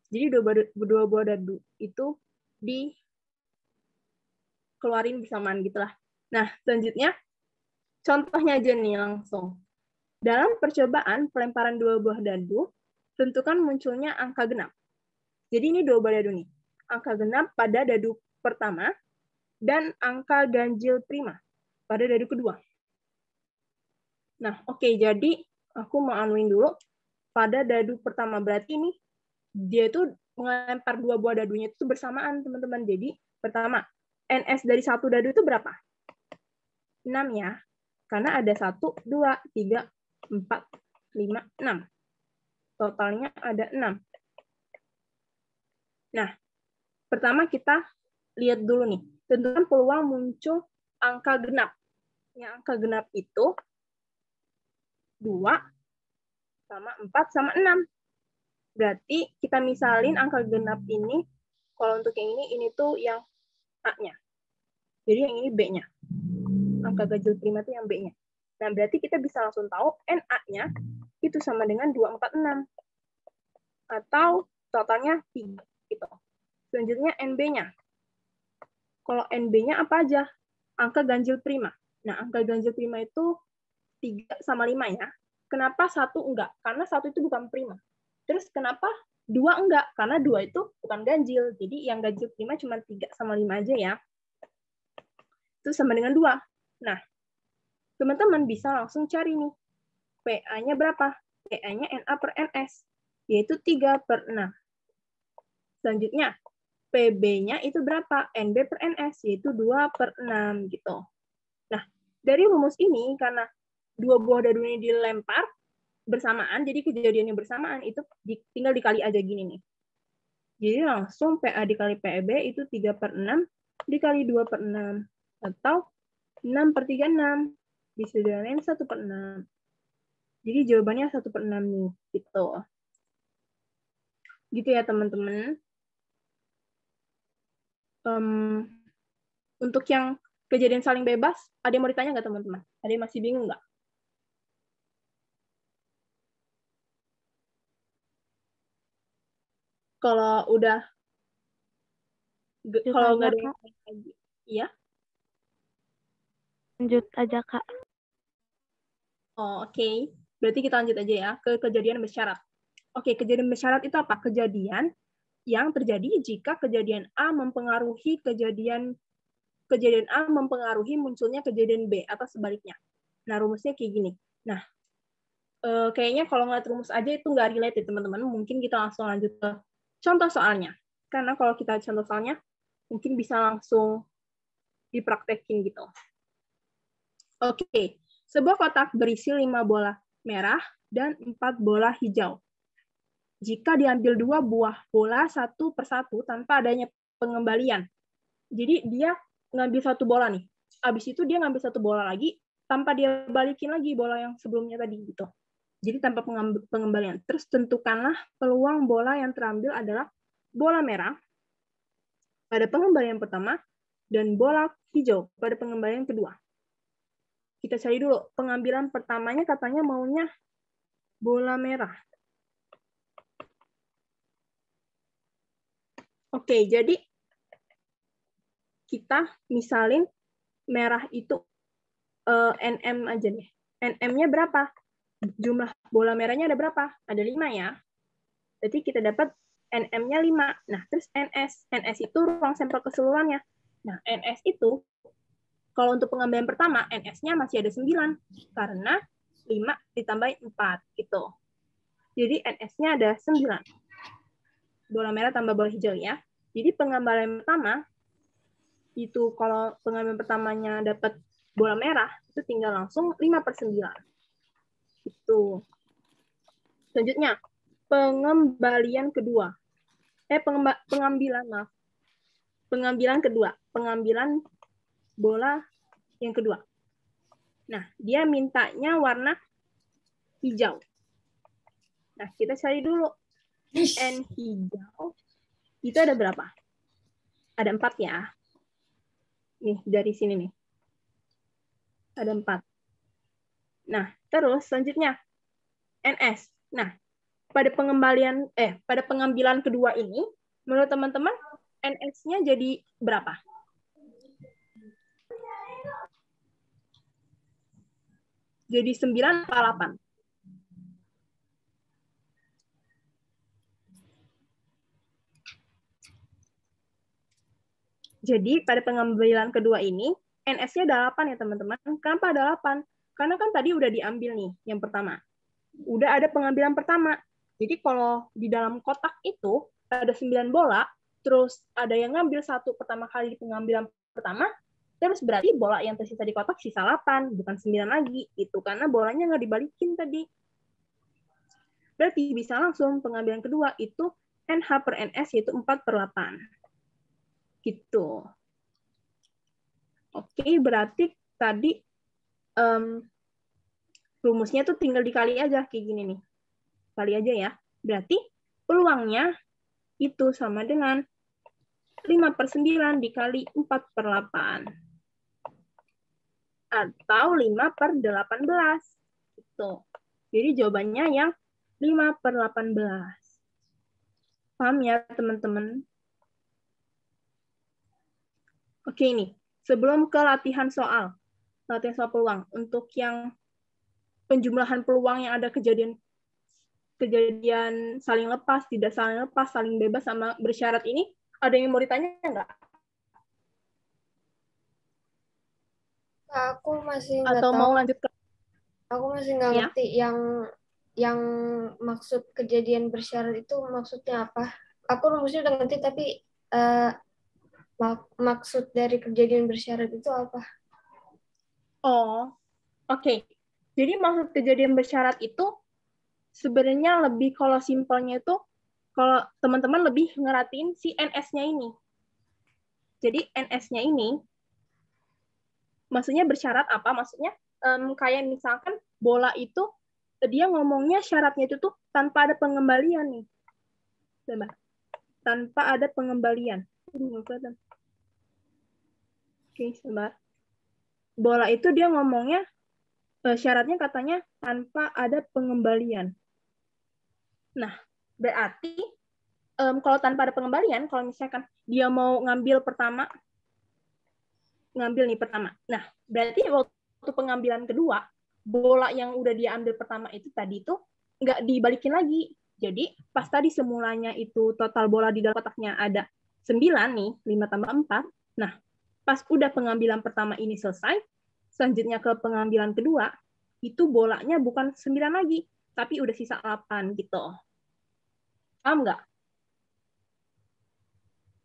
Speaker 1: Jadi dua buah dadu itu dikeluarin bersamaan gitulah. Nah, selanjutnya contohnya aja nih langsung. Dalam percobaan pelemparan 2 buah dadu, tentukan munculnya angka genap. Jadi ini 2 buah dadu nih. Angka genap pada dadu pertama dan angka ganjil prima pada dadu kedua. Nah, oke, jadi aku mau anuin dulu pada dadu pertama. Berarti ini dia itu melempar 2 buah dadunya itu bersamaan, teman-teman. Jadi pertama, NS dari 1 dadu itu berapa? 6 ya. Karena ada 1, 2, 3, 4, 5, 6. Totalnya ada 6. Nah, pertama kita lihat dulu nih. Tentukan peluang muncul angka genap. Yang angka genap itu 2, sama 4, sama 6. Berarti kita misalin angka genap ini, kalau untuk yang ini tuh yang A-nya. Jadi yang ini B-nya. Angka ganjil prima itu yang B-nya. Nah, berarti kita bisa langsung tahu NA-nya itu sama dengan 246. Atau totalnya 3. Gitu. Selanjutnya NB-nya. Kalau NB-nya apa aja? Angka ganjil prima. Nah, angka ganjil prima itu 3 sama 5 ya. Kenapa 1 enggak? Karena 1 itu bukan prima. Terus kenapa 2 enggak? Karena 2 itu bukan ganjil. Jadi yang ganjil prima cuma 3 sama 5 aja ya. Itu sama dengan 2. Nah, teman-teman bisa langsung cari nih. PA-nya berapa? PA-nya NA per NS. Yaitu 3/6. Selanjutnya, PB-nya itu berapa? NB per NS. Yaitu 2/6 gitu. Nah, dari rumus ini, karena 2 buah dadu ini dilempar bersamaan, jadi kejadiannya bersamaan, itu tinggal dikali aja gini nih. Jadi langsung PA dikali PB itu 3/6 dikali 2/6. Atau 6/36. Bisa dijalanin 1/6. Jadi jawabannya 1/6 nih. Gitu. Gitu ya teman-teman. Untuk yang kejadian saling bebas, ada yang mau ditanya nggak teman-teman? Ada yang masih bingung nggak? Kalau udah, kalau nggak ada yang lagi, ya?
Speaker 3: Lanjut aja, Kak.
Speaker 1: Oh, oke. Berarti kita lanjut aja ya ke kejadian bersyarat. Oke, kejadian bersyarat itu apa? Kejadian yang terjadi jika kejadian A mempengaruhi kejadian A mempengaruhi munculnya kejadian B atau sebaliknya. Nah, rumusnya kayak gini. Nah, kayaknya kalau ngeliat rumus aja itu nggak relate ya, teman-teman. Mungkin kita langsung lanjut ke contoh soalnya. Karena kalau kita contoh soalnya, mungkin bisa langsung dipraktekin gitu. Oke, sebuah kotak berisi 5 bola merah dan 4 bola hijau. Jika diambil 2 buah bola satu persatu tanpa adanya pengembalian. Jadi dia ngambil 1 bola nih. Habis itu dia ngambil 1 bola lagi tanpa dia balikin lagi bola yang sebelumnya tadi gitu. Jadi tanpa pengembalian. Terus tentukanlah peluang bola yang terambil adalah bola merah pada pengembalian pertama dan bola hijau pada pengembalian kedua. Kita cari dulu. Pengambilan pertamanya katanya maunya bola merah. Oke, jadi kita misalin merah itu NM aja nih. NM-nya berapa? Jumlah bola merahnya ada berapa? Ada 5 ya. Jadi kita dapat NM-nya 5. Nah, terus NS. NS itu ruang sampel keseluruhannya. Nah, NS itu, kalau untuk pengambilan pertama, NS-nya masih ada 9. Karena 5 ditambah 4. Gitu. Jadi NS-nya ada 9. Bola merah tambah bola hijau ya. Jadi pengambilan pertama, itu kalau pengambilan pertamanya dapat bola merah, itu tinggal langsung 5/9. Itu. Selanjutnya, pengembalian kedua. Pengambilan, maaf. Pengambilan kedua. Pengambilan bola yang kedua. Nah, dia mintanya warna hijau. Nah, kita cari dulu. N hijau, itu ada berapa? Ada 4 ya. Nih, dari sini nih. Ada 4. Nah, terus selanjutnya, NS. Nah, pada pengambilan kedua ini, menurut teman-teman, NS-nya jadi berapa? Jadi 9 atau 8? Jadi pada pengambilan kedua ini, NS-nya ada 8 ya teman-teman. Kenapa ada 8? Karena kan tadi udah diambil nih yang pertama. Udah ada pengambilan pertama. Jadi kalau di dalam kotak itu ada 9 bola, terus ada yang ngambil 1 pertama kali di pengambilan pertama, terus berarti bola yang tersisa di kotak sisa 8, bukan 9 lagi. Itu karena bolanya nggak dibalikin tadi. Berarti bisa langsung pengambilan kedua itu NH/NS yaitu 4/8. Gitu. Oke, berarti tadi rumusnya tuh tinggal dikali aja kayak gini nih. Kali aja ya. Berarti peluangnya itu sama dengan 5/9 dikali 4/8. Atau 5/18. Gitu. Jadi jawabannya yang 5/18. Paham ya, teman-teman? Oke, nih. Sebelum ke latihan soal peluang. Untuk yang penjumlahan peluang yang ada kejadian saling lepas, tidak saling lepas, saling bebas, sama bersyarat ini, ada yang mau ditanya nggak?
Speaker 3: Aku masih nggak
Speaker 1: Atau
Speaker 3: tahu.
Speaker 1: mau lanjut ke...
Speaker 3: Aku masih nggak
Speaker 1: Ya?
Speaker 3: ngerti yang maksud kejadian bersyarat itu maksudnya apa. Aku rumusnya udah ngerti, tapi maksud dari kejadian bersyarat itu apa?
Speaker 1: Oh, oke. Jadi maksud kejadian bersyarat itu sebenarnya lebih, kalau simpelnya itu, kalau teman-teman lebih ngeratiin si NS-nya ini. Jadi NS-nya ini, maksudnya bersyarat apa? Maksudnya kayak misalkan bola itu, dia ngomongnya syaratnya itu tuh tanpa ada pengembalian nih. Coba. Tanpa ada pengembalian. Oke, sebentar. Bola itu dia ngomongnya, syaratnya katanya tanpa ada pengembalian. Nah, berarti kalau tanpa ada pengembalian, kalau misalkan dia mau ngambil pertama, nah berarti waktu pengambilan kedua, bola yang udah dia ambil pertama itu tadi itu nggak dibalikin lagi. Jadi pas tadi semulanya itu total bola di dalam kotaknya ada 9 nih, 5 tambah 4. Nah, pas udah pengambilan pertama ini selesai, selanjutnya ke pengambilan kedua, itu bolanya bukan 9 lagi, tapi udah sisa 8 gitu. Paham nggak?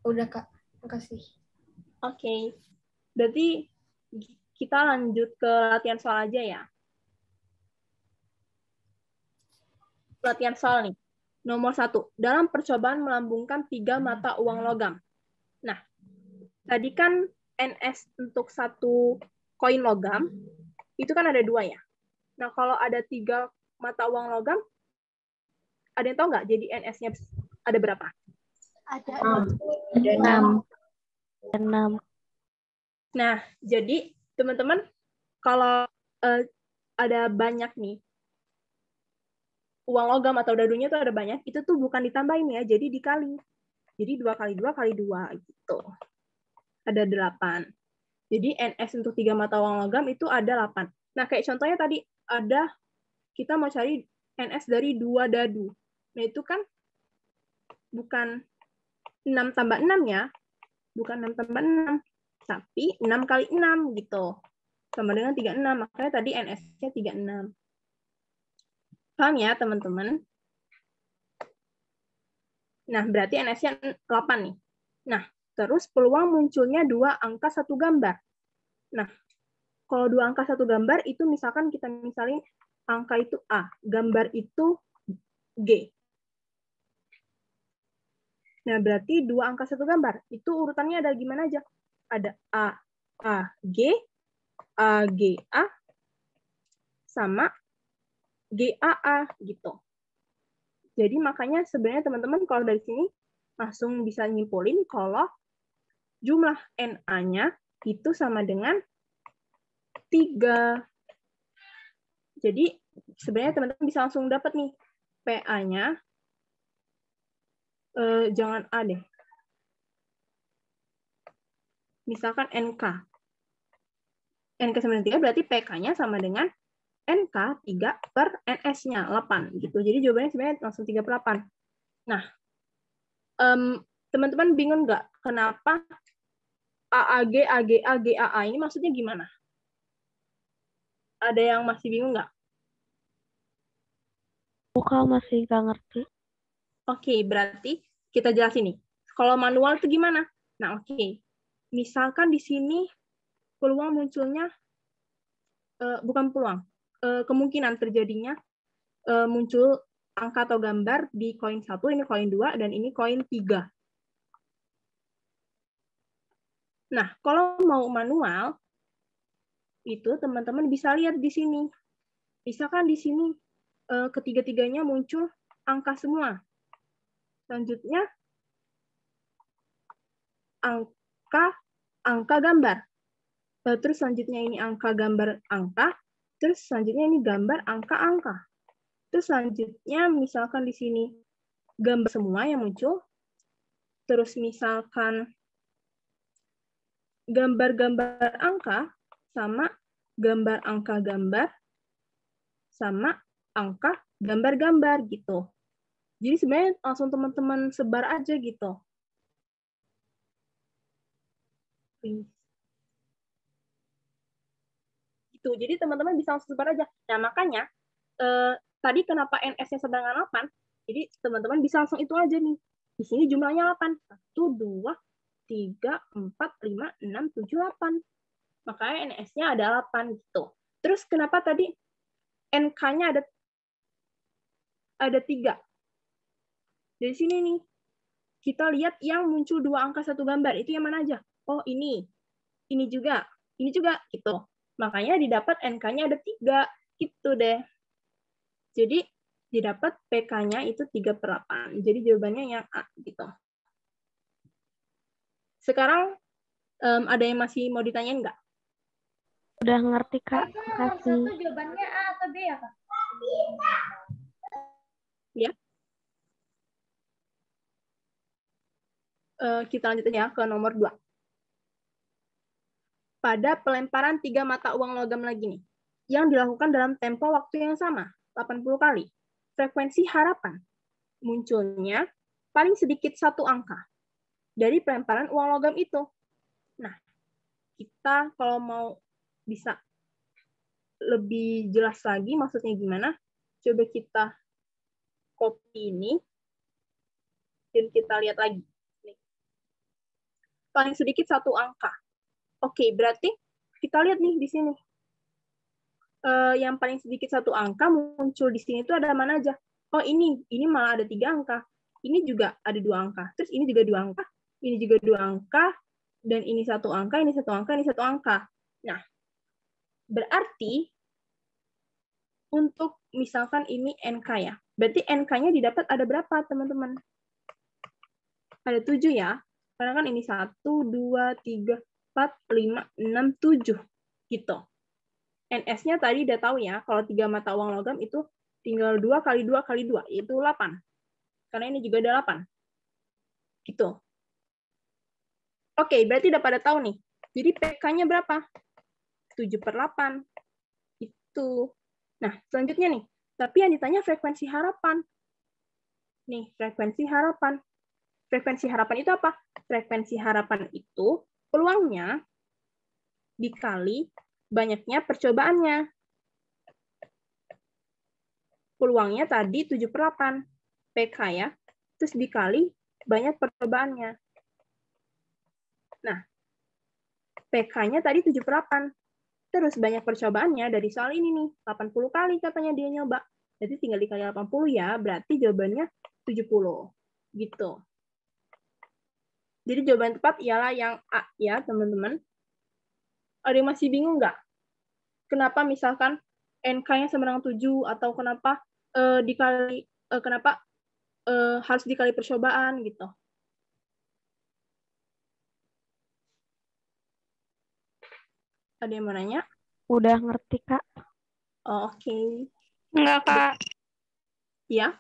Speaker 3: Udah, Kak. Makasih.
Speaker 1: Oke. Berarti kita lanjut ke latihan soal aja ya. Latihan soal nih. Nomor 1. Dalam percobaan melambungkan 3 mata uang logam. Nah, tadi kan NS untuk 1 koin logam, itu kan ada 2 ya. Nah, kalau ada 3 mata uang logam, ada yang tahu nggak jadi NS-nya ada berapa?
Speaker 2: Ada
Speaker 3: 6.
Speaker 2: 6.
Speaker 1: Nah, jadi teman-teman, kalau ada banyak nih, uang logam atau dadunya itu ada banyak, itu tuh bukan ditambahin ya, jadi dikali. Jadi 2 kali 2 kali 2 gitu. Ada 8. Jadi NS untuk 3 mata uang logam itu ada 8. Nah, kayak contohnya tadi, ada kita mau cari NS dari 2 dadu. Nah, itu kan bukan 6 tambah 6 ya, bukan 6 tambah 6, tapi 6 kali 6 gitu. Sama dengan 36, makanya tadi NS-nya 36. Paham ya, teman-teman? Nah, berarti NS-nya 8 nih. Nah, terus peluang munculnya 2 angka 1 gambar. Nah, kalau 2 angka 1 gambar, itu misalkan kita misalin angka itu A, gambar itu G. Nah, berarti 2 angka 1 gambar. Itu urutannya ada gimana aja? Ada A, G, A, sama GAA gitu. Jadi makanya sebenarnya teman-teman kalau dari sini langsung bisa nyimpulin kalau jumlah NA-nya itu sama dengan 3. Jadi sebenarnya teman-teman bisa langsung dapat nih PA-nya, jangan A deh. Misalkan NK. NK sama dengan 3 berarti PK-nya sama dengan NK 3 per NS-nya 8 gitu. Jadi jawabannya sebenarnya langsung 3 per 8. Nah, teman-teman bingung nggak kenapa AAG, AGA, GAA ini maksudnya gimana? Ada yang masih bingung nggak?
Speaker 2: Bukan, masih nggak ngerti.
Speaker 1: Oke, berarti kita jelasin nih. Kalau manual itu gimana? Nah, oke. Misalkan di sini peluang munculnya, bukan peluang, kemungkinan terjadinya muncul angka atau gambar di koin 1, ini koin 2, dan ini koin 3. Nah, kalau mau manual, itu teman-teman bisa lihat di sini. Misalkan di sini ketiga-tiganya muncul angka semua. Selanjutnya, angka gambar. Terus selanjutnya ini angka gambar angka. Terus selanjutnya ini gambar angka-angka. Terus selanjutnya misalkan di sini gambar semua yang muncul. Terus misalkan gambar-gambar angka sama gambar angka gambar sama angka gambar-gambar gitu. Jadi sebenarnya langsung teman-teman sebar aja gitu. Gitu. Jadi teman-teman bisa langsung sebar aja. Nah, makanya tadi kenapa NS-nya sedang 8? Jadi teman-teman bisa langsung itu aja nih. Di sini jumlahnya 8. 1, 2, 3, 4, 5, 6, 7, 8. Makanya NS-nya ada 8 gitu. Terus kenapa tadi NK-nya ada 3? Dari sini nih. Kita lihat yang muncul 2 angka 1 gambar. Itu yang mana aja? Oh, ini. Ini juga. Ini juga gitu. Makanya didapat NK-nya ada 3. Gitu deh. Jadi didapat PK-nya itu 3 per 8. Jadi jawabannya yang A gitu. Sekarang ada yang masih mau ditanyain nggak?
Speaker 2: Udah ngerti, Kak. Makasih.
Speaker 3: Satu jawabannya A atau B ya, Kak?
Speaker 1: Ya. Kita lanjut ya ke nomor 2. Pada pelemparan 3 mata uang logam lagi nih, yang dilakukan dalam tempo waktu yang sama, 80 kali. Frekuensi harapan munculnya paling sedikit 1 angka dari pelemparan uang logam itu. Nah, kita kalau mau bisa lebih jelas lagi maksudnya gimana, coba kita copy ini dan kita lihat lagi. Paling sedikit 1 angka. Oke, berarti kita lihat nih di sini. Yang paling sedikit 1 angka muncul di sini itu ada mana aja? Oh, ini malah ada 3 angka. Ini juga ada 2 angka. Terus ini juga 2 angka. Ini juga 2 angka. Dan ini 1 angka, ini 1 angka, ini 1 angka. Nah, berarti untuk misalkan ini NK ya. Berarti NK-nya didapat ada berapa, teman-teman? Ada 7 ya. Karena kan ini 1, 2, 3, 4, 5, 6, 7. Gitu. NS-nya tadi udah tahu ya, kalau 3 mata uang logam itu tinggal 2 kali 2 kali 2, yaitu 8. Karena ini juga ada 8. Gitu. Oke, berarti udah pada tahu nih. Jadi PK-nya berapa? 7/8. Itu. Nah, selanjutnya nih. Tapi yang ditanya frekuensi harapan. Nih, frekuensi harapan. Frekuensi harapan itu apa? Frekuensi harapan itu peluangnya dikali banyaknya percobaannya. Peluangnya tadi 7/8 PK ya. Terus dikali banyak percobaannya. Nah, PK-nya tadi 7/8. Terus banyak percobaannya dari soal ini nih. 80 kali katanya dia nyoba. Jadi tinggal dikali 80 ya, berarti jawabannya 70. Gitu. Jadi jawaban tepat ialah yang A ya, teman-teman. Ada yang masih bingung nggak? Kenapa misalkan NK-nya sama dengan 7 atau kenapa harus dikali percobaan gitu? Ada yang mau nanya?
Speaker 2: Udah ngerti, Kak.
Speaker 1: Oh, oke.
Speaker 4: Enggak, Kak.
Speaker 1: Ya?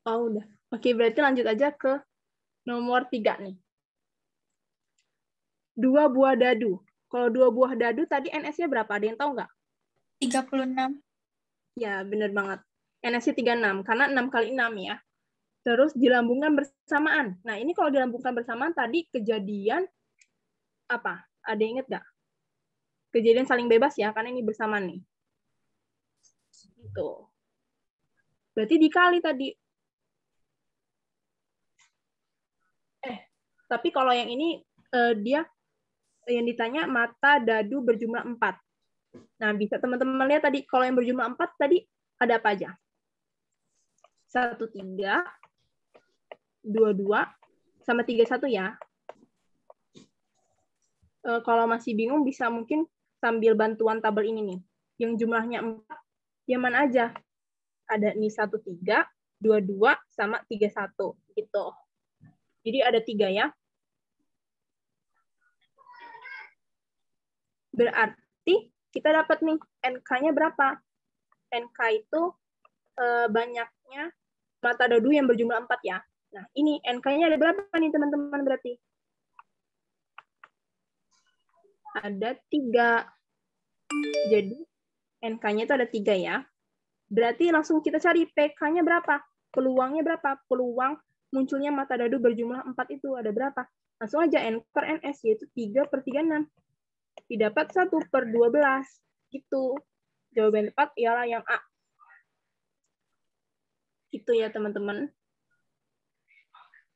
Speaker 1: Oh, udah. Oke, berarti lanjut aja ke nomor 3 nih. 2 buah dadu. Kalau 2 buah dadu tadi NS-nya berapa? Ada yang tahu nggak?
Speaker 4: 36.
Speaker 1: Ya, benar banget. NS-nya 36, karena 6 kali 6 ya. Terus dilambungkan bersamaan. Nah, ini kalau dilambungkan bersamaan tadi kejadian apa? Ada yang ingat nggak? Kejadian saling bebas ya, karena ini bersamaan nih. Gitu. Berarti dikali tadi. Tapi kalau yang ini dia yang ditanya mata dadu berjumlah 4. Nah, bisa teman-teman lihat tadi kalau yang berjumlah 4 tadi ada apa aja? 1, 3, 2, 2, sama 3, 1 ya. Kalau masih bingung bisa mungkin sambil bantuan tabel ini nih. Yang jumlahnya 4, yang mana aja? Ada nih 1, 3, 2, 2, sama 3, 1. Gitu. Jadi ada 3 ya. Berarti kita dapat nih NK-nya berapa? NK itu banyaknya mata dadu yang berjumlah 4 ya. Nah, ini NK-nya ada berapa nih teman-teman berarti? Ada 3. Jadi NK-nya itu ada 3 ya. Berarti langsung kita cari PK-nya berapa? Peluangnya berapa? Peluang munculnya mata dadu berjumlah 4 itu ada berapa? Langsung aja N per NS, yaitu 3/36. Didapat 1/12. Gitu. Jawaban tepat ialah yang A. Itu ya, teman-teman.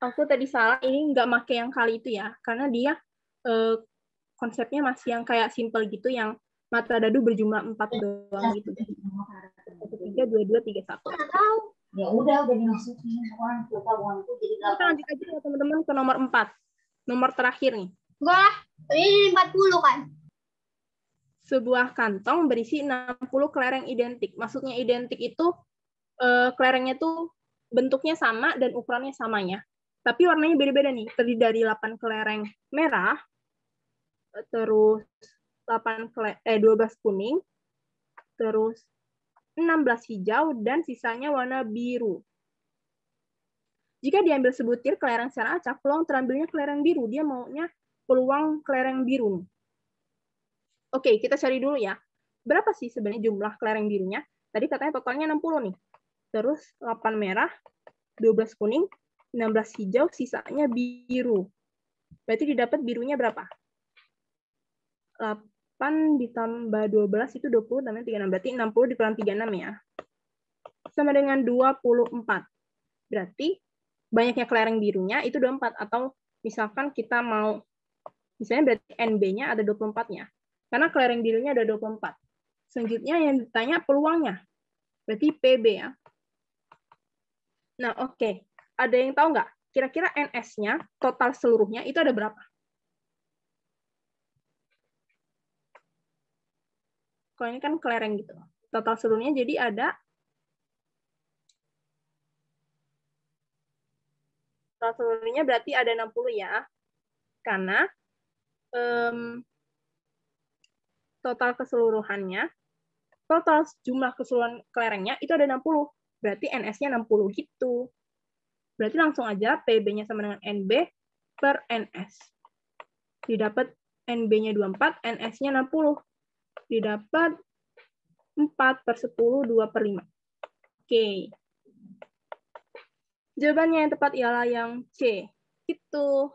Speaker 1: Aku tadi salah, ini nggak pakai yang kali itu ya. Karena dia konsepnya masih yang kayak simple gitu, yang mata dadu berjumlah 4 doang gitu. 3, 2, 2, 3, 1.
Speaker 5: Ya udah dimasukin orang uangku jadi
Speaker 1: Kita lanjut aja ya teman-teman ke nomor 4. Nomor terakhir nih.
Speaker 3: Enggak, ini 40 kan?
Speaker 1: Sebuah kantong berisi 60 kelereng identik. Maksudnya identik itu kelerengnya tuh bentuknya sama dan ukurannya sama ya. Tapi warnanya beda-beda nih. Terdiri dari 8 kelereng merah, terus 12 kuning, terus 16 hijau, dan sisanya warna biru. Jika diambil sebutir kelereng secara acak, peluang terambilnya kelereng biru. Dia maunya peluang kelereng biru. Oke, kita cari dulu ya. Berapa sih sebenarnya jumlah kelereng birunya? Tadi katanya totalnya 60 nih. Terus 8 merah, 12 kuning, 16 hijau, sisanya biru. Berarti didapat birunya berapa? 8 ditambah 12 itu 20 tambah 36. Berarti 60 dikurang 36 ya. Sama dengan 24. Berarti banyaknya kelereng birunya itu 24. Atau misalkan kita mau, misalnya berarti NB-nya ada 24-nya. Karena kelereng birunya ada 24. Selanjutnya yang ditanya peluangnya. Berarti PB ya. Nah, oke. Ada yang tahu nggak? Kira-kira NS-nya, total seluruhnya, itu ada berapa? Kalau ini kan kelereng gitu. Total seluruhnya jadi ada total seluruhnya berarti ada 60 ya. Karena total keseluruhannya, total jumlah keseluruhan kelerengnya itu ada 60. Berarti NS-nya 60 gitu. Berarti langsung aja PB-nya sama dengan NB per NS. Didapat NB-nya 24, NS-nya 60. Didapat 4 per 10, 2 per 5. Oke. Jawabannya yang tepat ialah yang C. Itu.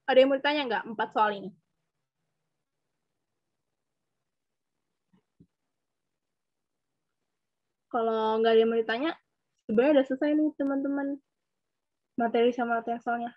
Speaker 1: Ada yang mau ditanya nggak 4 soal ini? Kalau nggak ada yang mau ditanya, sebenarnya udah selesai nih teman-teman. Materi sama materi soalnya.